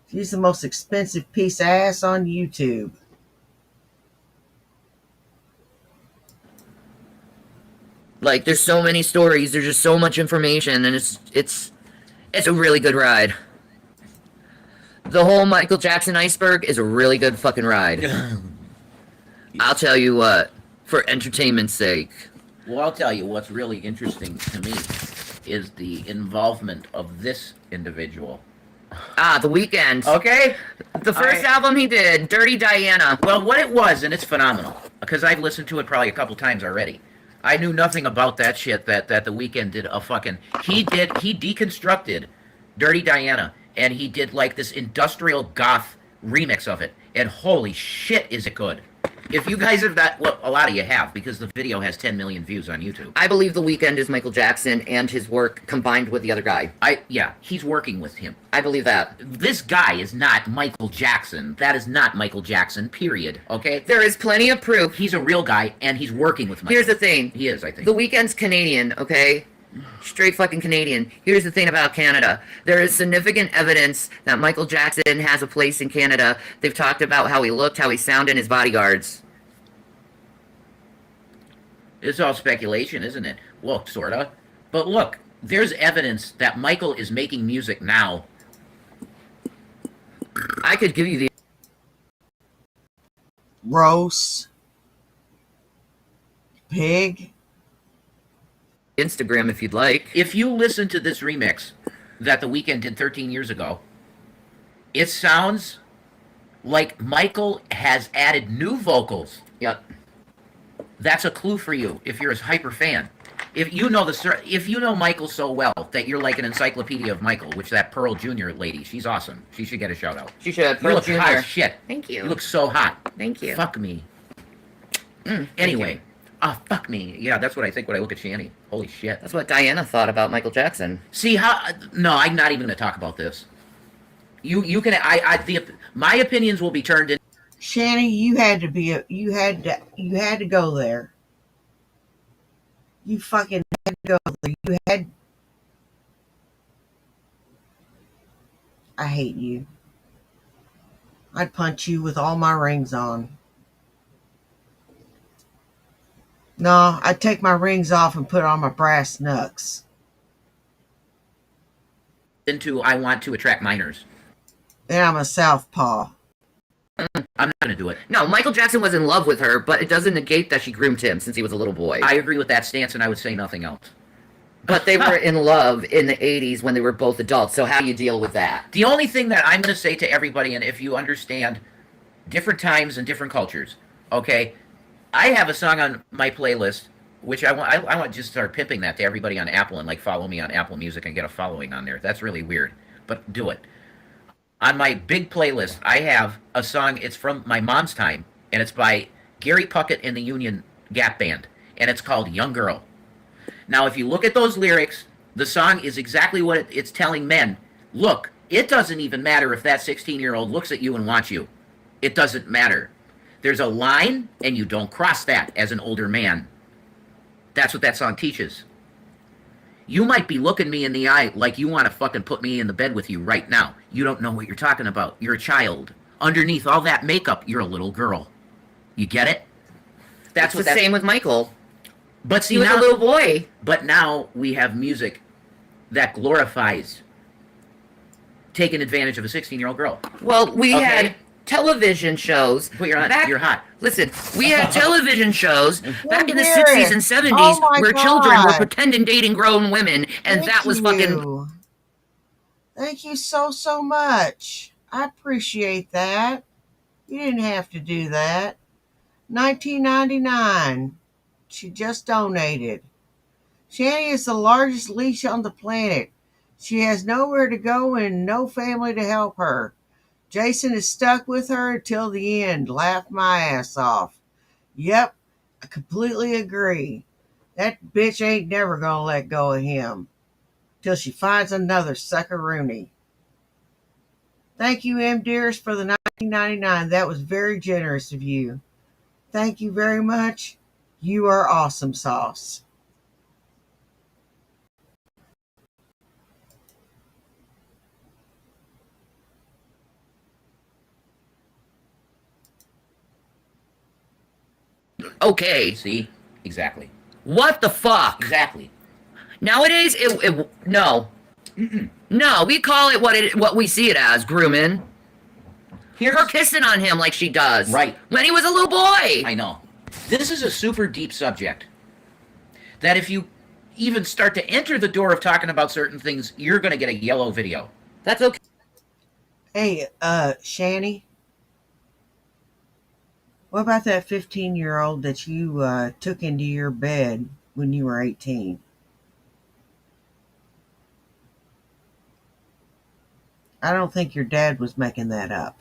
She's the most expensive piece of ass on YouTube. Like, there's so many stories, there's just so much information, and it's a really good ride. The whole Michael Jackson iceberg is a really good fucking ride. I'll tell you what, for entertainment's sake. Well, I'll tell you what's really interesting to me is the involvement of this individual. Ah, The Weeknd. Okay? The first album he did, Dirty Diana. Well, what it was, and it's phenomenal, because I've listened to it probably a couple times already. I knew nothing about that shit that The Weeknd did a fucking... He deconstructed Dirty Diana, and he did like this industrial goth remix of it. And holy shit, is it good. If you guys have that, well, a lot of you have, because the video has 10 million views on YouTube. I believe The Weeknd is Michael Jackson and his work combined with the other guy. Yeah, he's working with him. I believe that. This guy is not Michael Jackson. That is not Michael Jackson, period. Okay? There is plenty of proof. He's a real guy, and he's working with Michael. Here's the thing. He is, I think. The Weeknd's Canadian, okay? Straight fucking Canadian. Here's the thing about Canada. There is significant evidence that Michael Jackson has a place in Canada. They've talked about how he looked, how he sounded, and his bodyguards. It's all speculation, isn't it? Well, sorta. But look, there's evidence that Michael is making music now. I could give you the Roast. Pig. Instagram if you'd like. If you listen to this remix that The Weeknd did 13 years ago, it sounds like Michael has added new vocals. Yep. That's a clue for you if you're a hyper fan. If you know if you know Michael so well that you're like an encyclopedia of Michael, which that Pearl Jr. lady, she's awesome. She should get a shout out. She should. You Pearl look hot Jr. as shit. Thank you. You look so hot. Thank you. Fuck me. Anyway. Fuck me. Yeah, that's what I think when I look at Shanny. Holy shit. That's what Diana thought about Michael Jackson. See how? No, I'm not even going to talk about this. You can. My opinions will be turned in. Shanny, you had to go there. You fucking had to go there. You had. I hate you. I'd punch you with all my rings on. No, I'd take my rings off and put on my brass knucks. Into I want to attract minors. And I'm a southpaw. I'm not going to do it. No, Michael Jackson was in love with her, but it doesn't negate that she groomed him since he was a little boy. I agree with that stance, and I would say nothing else. But they were in love in the 80s when they were both adults, so how do you deal with that? The only thing that I'm going to say to everybody, and if you understand different times and different cultures, okay, I have a song on my playlist, which I want to just start pimping that to everybody on Apple and like follow me on Apple Music and get a following on there. That's really weird, but do it. On my big playlist, I have a song. It's from my mom's time, and it's by Gary Puckett and the Union Gap Band, and it's called Young Girl. Now, if you look at those lyrics, the song is exactly what it's telling men. Look, it doesn't even matter if that 16-year-old looks at you and wants you. It doesn't matter. There's a line, and you don't cross that as an older man. That's what that song teaches. You might be looking me in the eye like you want to fucking put me in the bed with you right now. You don't know what you're talking about. You're a child. Underneath all that makeup, you're a little girl. You get it? That's the same with Michael. But see, he was now, a little boy. But now we have music that glorifies taking advantage of a 16-year-old girl. Well, we had television shows. But you're hot. Listen, we had television shows back in the Hear 60s it. and 70s Oh where my children were God. pretending dating grown women, and Thank that was fucking... you. Thank you so much. I appreciate that. You didn't have to do that. 1999. She just donated. Shanny is the largest leash on the planet. She has nowhere to go and no family to help her. Jason is stuck with her until the end. Laugh my ass off. Yep, I completely agree. That bitch ain't never gonna let go of him till she finds another suckaroony. Thank you, M. Dearest, for the 1999. That was very generous of you. Thank you very much. You are awesome sauce. Okay, See? Exactly. what the fuck? Exactly. Nowadays, no. No, we call it what we see it as, grooming. Her kissing on him like she does. Right. When he was a little boy. I know. This is a super deep subject that if you even start to enter the door of talking about certain things, you're going to get a yellow video. That's okay. Hey, Shanny, what about that 15-year-old that you took into your bed when you were 18? I don't think your dad was making that up.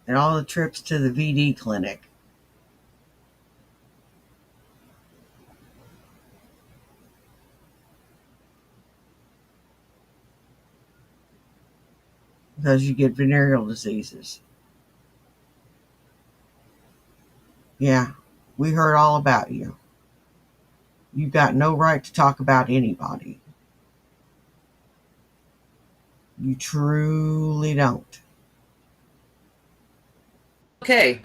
And all the trips to the VD clinic. Because you get venereal diseases. Yeah, we heard all about you. You've got no right to talk about anybody. You truly don't. Okay.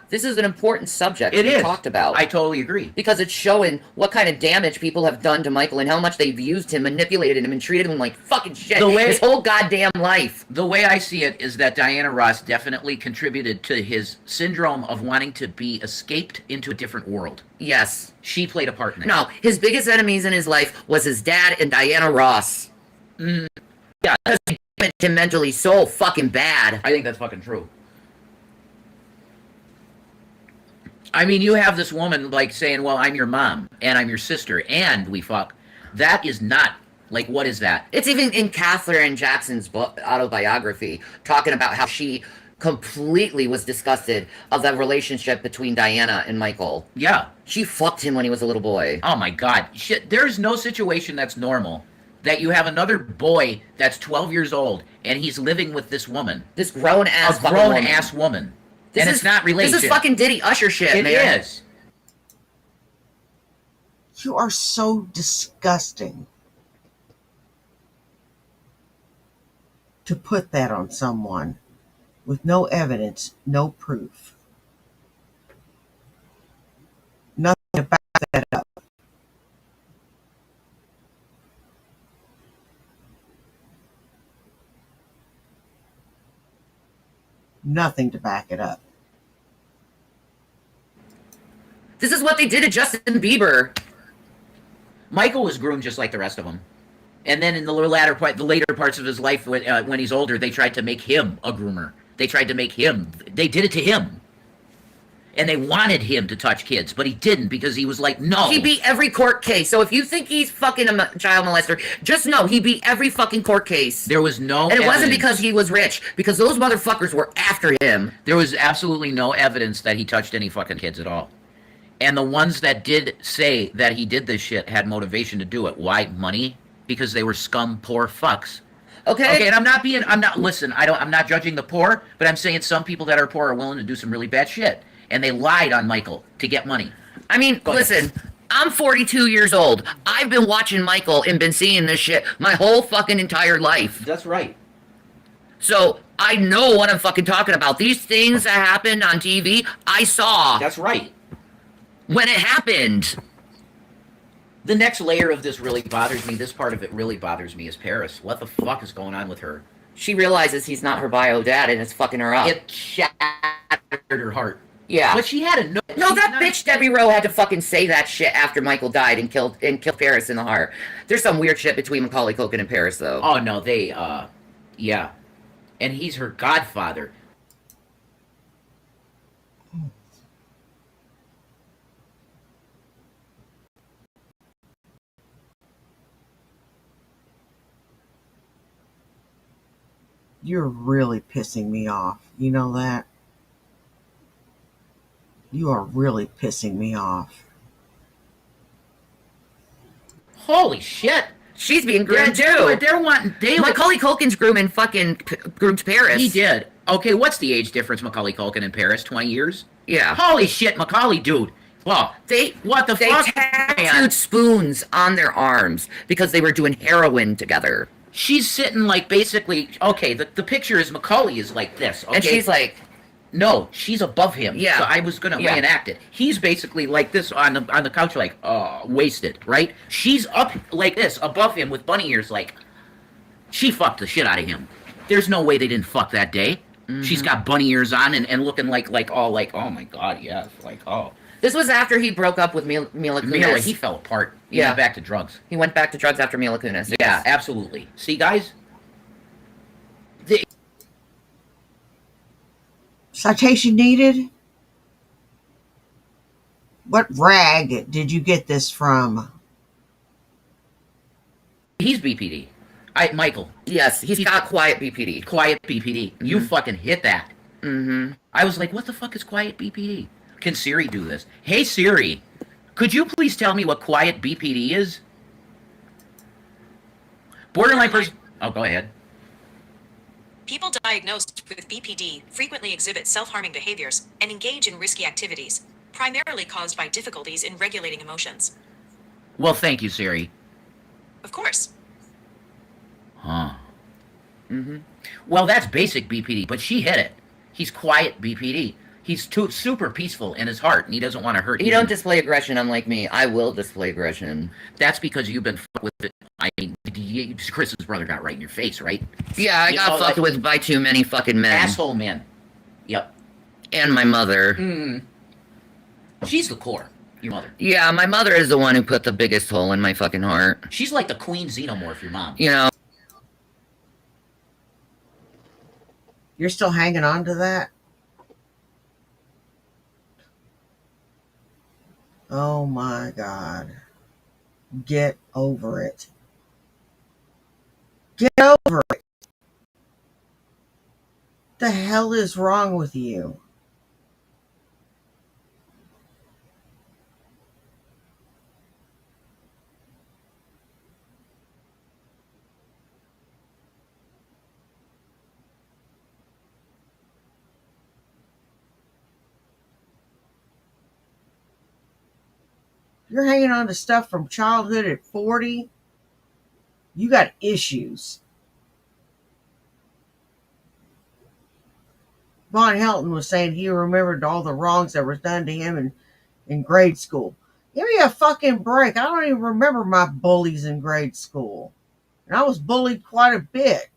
This is an important subject It to be is. talked about. I totally agree. Because it's showing what kind of damage people have done to Michael and how much they've used him, manipulated him, and treated him like fucking shit his whole goddamn life. The way I see it is that Diana Ross definitely contributed to his syndrome of wanting to be escaped into a different world. Yes. She played a part in it. No, his biggest enemies in his life was his dad and Diana Ross. Yeah, him mentally so fucking bad. I think that's fucking true. I mean, you have this woman like saying, "Well, I'm your mom and I'm your sister and we fuck." That is not like, what is that? It's even in Catherine Jackson's book, autobiography, talking about how she completely was disgusted of the relationship between Diana and Michael. Yeah. She fucked him when he was a little boy. Oh my God. Shit, there's no situation that's normal that you have another boy that's 12 years old and he's living with this woman. This grown ass A grown ass woman. And it's not related. This is fucking Diddy Usher shit, man. It is. You are so disgusting to put that on someone with no evidence, no proof. Nothing to back that up. Nothing to back it up. This is what they did to Justin Bieber. Michael was groomed just like the rest of them. And then in the later parts of his life, when he's older, they tried to make him a groomer. They tried to make him. They did it to him. And they wanted him to touch kids, but he didn't because he was like, no. He beat every court case. So if you think he's fucking a child molester, just know he beat every fucking court case. There was no And it wasn't evidence. because he was rich, because those motherfuckers were after him. There was absolutely no evidence that he touched any fucking kids at all. And the ones that did say that he did this shit had motivation to do it. Why? Money? Because they were scum, poor fucks. Okay? And listen, I'm not judging the poor, but I'm saying some people that are poor are willing to do some really bad shit. And they lied on Michael to get money. I mean, listen, I'm 42 years old. I've been watching Michael and been seeing this shit my whole fucking entire life. That's right. So I know what I'm fucking talking about. These things that happened on TV, I saw That's right. when it happened. The next layer of this really bothers me. This part of it really bothers me is Paris. What the fuck is going on with her? She realizes he's not her bio dad and it's fucking her up. It shattered her heart. Yeah. But she had a No, that bitch Debbie Rowe had to fucking say that shit after Michael died and killed Paris in the heart. There's some weird shit between Macaulay Culkin and Paris, though. Oh no, yeah, and he's her godfather. You're really pissing me off. You know that? You are really pissing me off. Holy shit! She's being groomed too. They're wanting. Macaulay Culkin's grooming fucking groomed Paris. He did. Okay, what's the age difference, Macaulay Culkin and Paris? 20 years? Yeah. Holy shit, Macaulay, dude. Well, what the fuck? They tattooed Man? spoons on their arms because they were doing heroin together. She's sitting like basically. Okay, the picture is Macaulay is like this. Okay? And she's like, no, she's above him. Yeah. So I was gonna reenact it. He's basically like this on the couch, like wasted, right? She's up like this above him with bunny ears, like she fucked the shit out of him. There's no way they didn't fuck that day. Mm-hmm. She's got bunny ears on and looking like all like, oh my god, yes, like oh. This was after he broke up with Mila Kunis. He fell apart. He Yeah. went back to drugs. He went back to drugs after Mila Kunis. Yeah, Yes. absolutely. See, guys. Citation needed? What rag did you get this from? He's BPD. Michael. Yes, he's got quiet BPD. Quiet BPD. Mm-hmm. You fucking hit that. Mm-hmm. I was like, what the fuck is quiet BPD? Can Siri do this? Hey Siri, could you please tell me what quiet BPD is? Borderline person. Oh, go ahead. People diagnosed with BPD frequently exhibit self-harming behaviors and engage in risky activities, primarily caused by difficulties in regulating emotions. Well, thank you, Siri. Of course. Huh. Mm-hmm. Well, that's basic BPD, but she hit it. He's quiet BPD. He's super peaceful in his heart, and he doesn't want to hurt you. You don't display aggression, unlike me. I will display aggression. That's because you've been fucked with it. I mean, Chris's brother got right in your face, right? Yeah, I got fucked with by too many fucking men. Asshole men. Yep. And my mother. Mm. She's the core. Your mother. Yeah, my mother is the one who put the biggest hole in my fucking heart. She's like the Queen Xenomorph, your mom. You know. You're still hanging on to that? Oh my God. Get over it. Get over it. The hell is wrong with you? You're hanging on to stuff from childhood at 40. You got issues. Von Helton was saying he remembered all the wrongs that was done to him in grade school. Give me a fucking break. I don't even remember my bullies in grade school. And I was bullied quite a bit.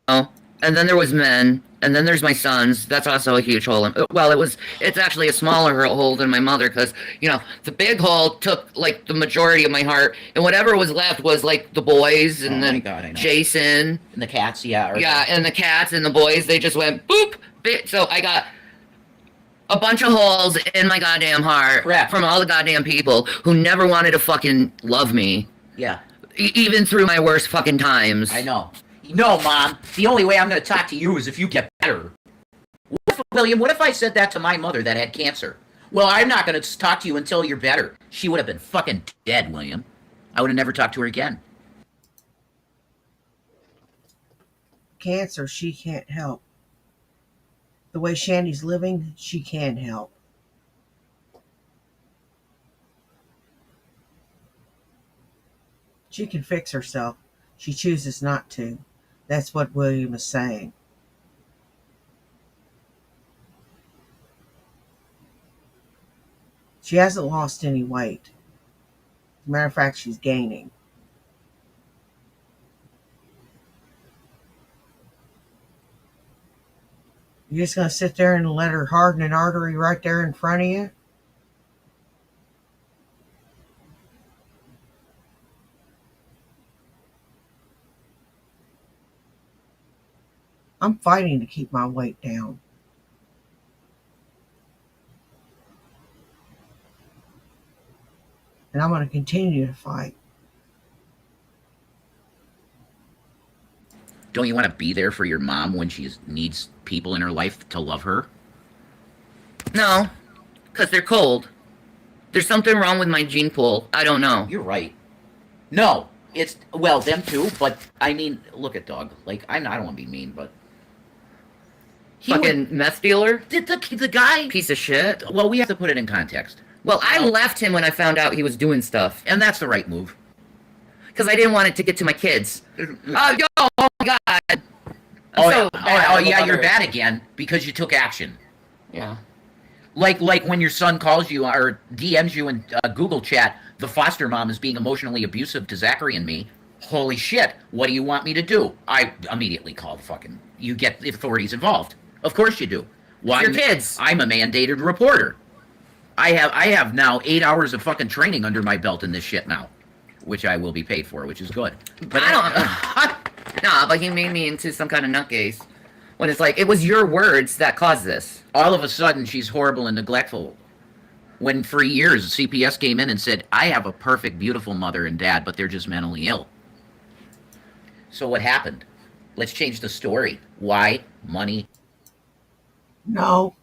Oh, and then there was men, and then there's my sons. That's also a huge hole. Well, it's actually a smaller hole than my mother, because, the big hole took, like, the majority of my heart, and whatever was left was, like, the boys, and then God, I know. Jason. And the cats, yeah. Yeah, and the cats and the boys, they just went boop. So I got a bunch of holes in my goddamn heart from all the goddamn people who never wanted to fucking love me. Yeah. Even through my worst fucking times. I know. No, Mom. The only way I'm going to talk to you is if you get better. William, what if I said that to my mother that had cancer? Well, I'm not going to talk to you until you're better. She would have been fucking dead, William. I would have never talked to her again. Cancer, she can't help. The way Shandy's living, she can help. She can fix herself. She chooses not to. That's what William is saying. She hasn't lost any weight. As a matter of fact, she's gaining. You're just going to sit there and let her harden an artery right there in front of you? I'm fighting to keep my weight down. And I'm going to continue to fight. Don't you want to be there for your mom when she needs people in her life to love her? No, because they're cold. There's something wrong with my gene pool. I don't know. You're right. No, it's, well, them too, but I mean, look at Doug. Like, I don't want to be mean, but Fucking meth dealer? the guy. Piece of shit. Well, we have to put it in context. Well, I left him when I found out he was doing stuff. And that's the right move. Because I didn't want it to get to my kids. Oh my God. Yeah, you're bad again because you took action. Yeah. Like when your son calls you or DMs you in Google chat, the foster mom is being emotionally abusive to Zachary and me. Holy shit, what do you want me to do? I immediately call the fucking, you get the authorities involved. Of course you do. Why? Your kids. I'm a mandated reporter. I have now 8 hours of fucking training under my belt in this shit now, which I will be paid for, which is good. But Nah, but he made me into some kind of nutcase. When it's like, it was your words that caused this. All of a sudden, she's horrible and neglectful. When for years, CPS came in and said, I have a perfect, beautiful mother and dad, but they're just mentally ill. So what happened? Let's change the story. Why? Money. No.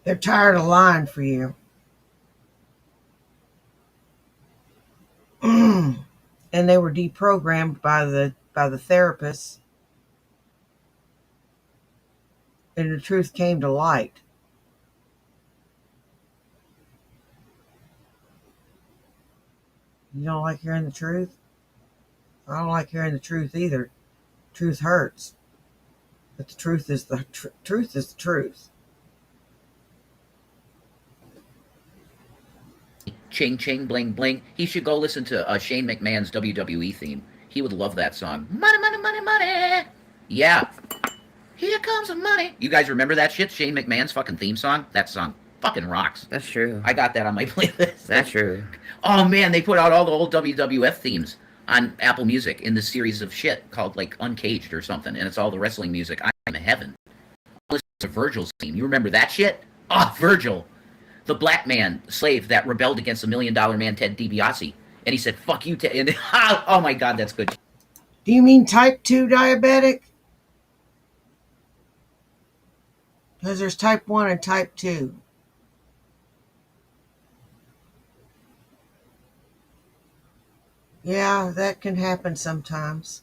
They're tired of lying for you. And they were deprogrammed by the therapists. And the truth came to light. You don't like hearing the truth? I don't like hearing the truth either. Truth hurts. But the truth is the truth is the truth. Ching ching bling bling. He should go listen to Shane McMahon's WWE theme. He would love that song. Money, money, money, money. Yeah. Here comes the money. You guys remember that shit? Shane McMahon's fucking theme song? That song fucking rocks. That's true. I got that on my playlist. That's true. Oh man, they put out all the old WWF themes on Apple Music in this series of shit called like Uncaged or something, and it's all the wrestling music. I'm in heaven. Listen to Virgil's theme. You remember that shit? Oh, Virgil, the black man slave that rebelled against the $1 Million Man Ted DiBiase, and he said, "Fuck you, Ted." And, oh my god, that's good. Do you mean type 2 diabetic? Because there's type 1 and type 2. Yeah, that can happen sometimes.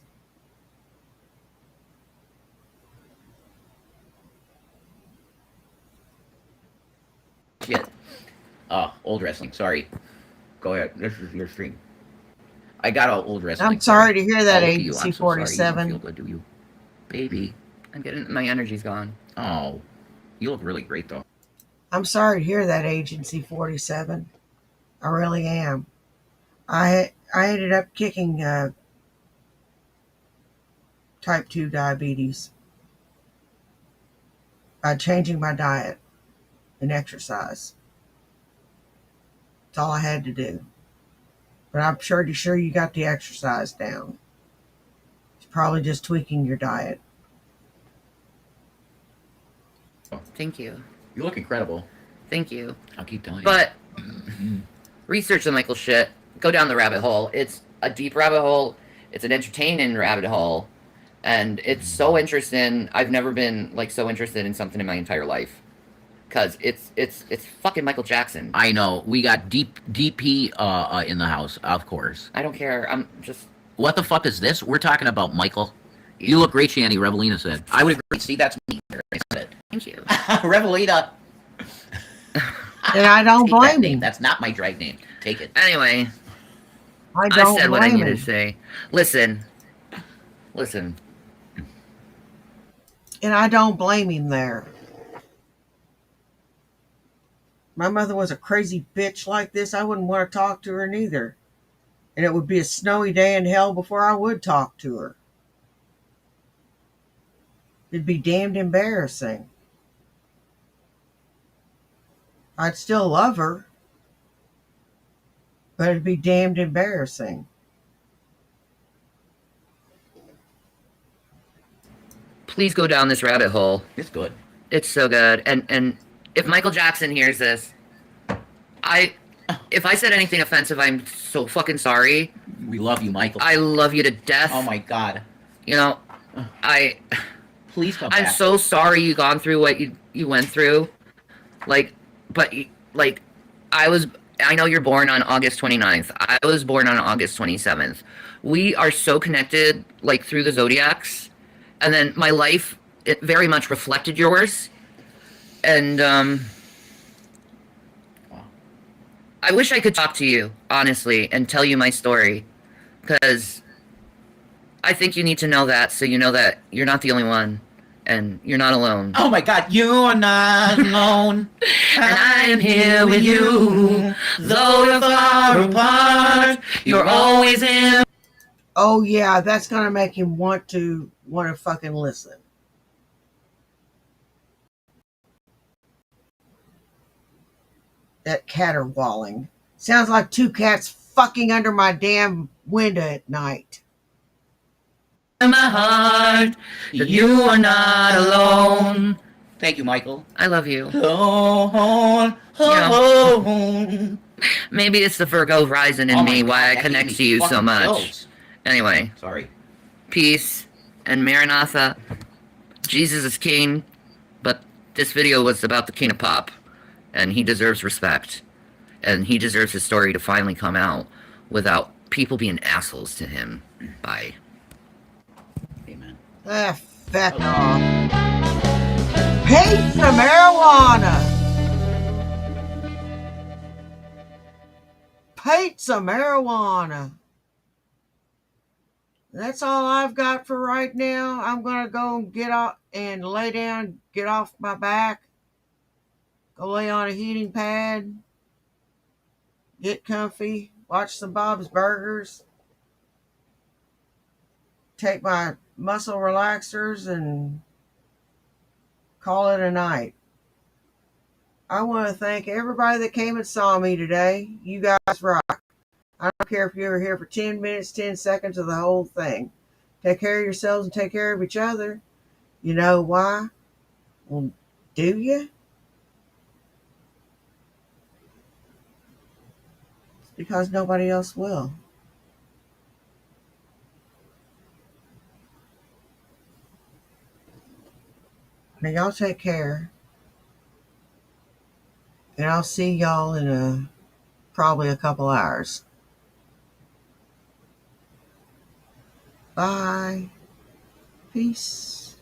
Shit. Old wrestling. Sorry. Go ahead. This is your stream. I got all old wrestling. I'm sorry to hear that, Oh, look at you. Agency I'm so sorry. You 47. don't feel good, do you? Baby. I'm getting my energy's gone. Oh. You look really great, though. I'm sorry to hear that, Agency 47. I really am. I ended up kicking type 2 diabetes by changing my diet and exercise. That's all I had to do. But I'm pretty sure you got the exercise down. It's probably just tweaking your diet. Thank you. You look incredible. Thank you. I'll keep telling you. But research the Michael shit. Go down the rabbit hole. It's a deep rabbit hole. It's an entertaining rabbit hole. And it's so interesting. I've never been like so interested in something in my entire life. Cause it's fucking Michael Jackson. I know. We got DP in the house, of course. I don't care. I'm just. What the fuck is this? We're talking about Michael. You look great, Shanny, Revelina said. I would agree. See, that's me. I said it. Thank you. Revelina. And I don't Take that blame name. him. That's not my drag name. Take it. Anyway, I don't said what I blame needed him. to say. Listen. And I don't blame him there. My mother was a crazy bitch like this. I wouldn't want to talk to her neither. And it would be a snowy day in hell before I would talk to her. It'd be damned embarrassing. I'd still love her, but it'd be damned embarrassing. Please go down this rabbit hole. It's good. It's so good. And if Michael Jackson hears this, if I said anything offensive, I'm so fucking sorry. We love you, Michael. I love you to death. Oh my god. You know, Please come back. I'm so sorry you gone through what you went through. I know you're born on August 29th. I was born on August 27th. We are so connected, like, through the zodiacs. And then my life, it very much reflected yours. And, I wish I could talk to you, honestly, and tell you my story. Because I think you need to know that, so you know that you're not the only one. And you're not alone. Oh my god, you're not alone. And I'm here with you. Though you're far apart, you're always in. Oh yeah, that's gonna make him want to fucking listen. That caterwauling. Sounds like two cats fucking under my damn window at night. In my heart, you are not alone. Thank you, Michael. I love you. Alone. Maybe it's the Virgo rising in me, why I that connect gave to me you so fucking much. chills. Anyway, Sorry. peace and Maranatha. Jesus is king, but this video was about the king of pop, and he deserves respect, and he deserves his story to finally come out without people being assholes to him. Bye. Amen. Ah, fuck off. Hate the marijuana. Hate some marijuana. That's all I've got for right now. I'm gonna go and get off and lay down, get off my back, go lay on a heating pad, get comfy, watch some Bob's Burgers, take my muscle relaxers, and call it a night. I want to thank everybody that came and saw me today. You guys rock. I don't care if you were here for 10 minutes, 10 seconds, or the whole thing. Take care of yourselves and take care of each other. You know why? Well, do you? It's because nobody else will. Now, y'all take care. And I'll see y'all in probably a couple hours. Bye. Peace.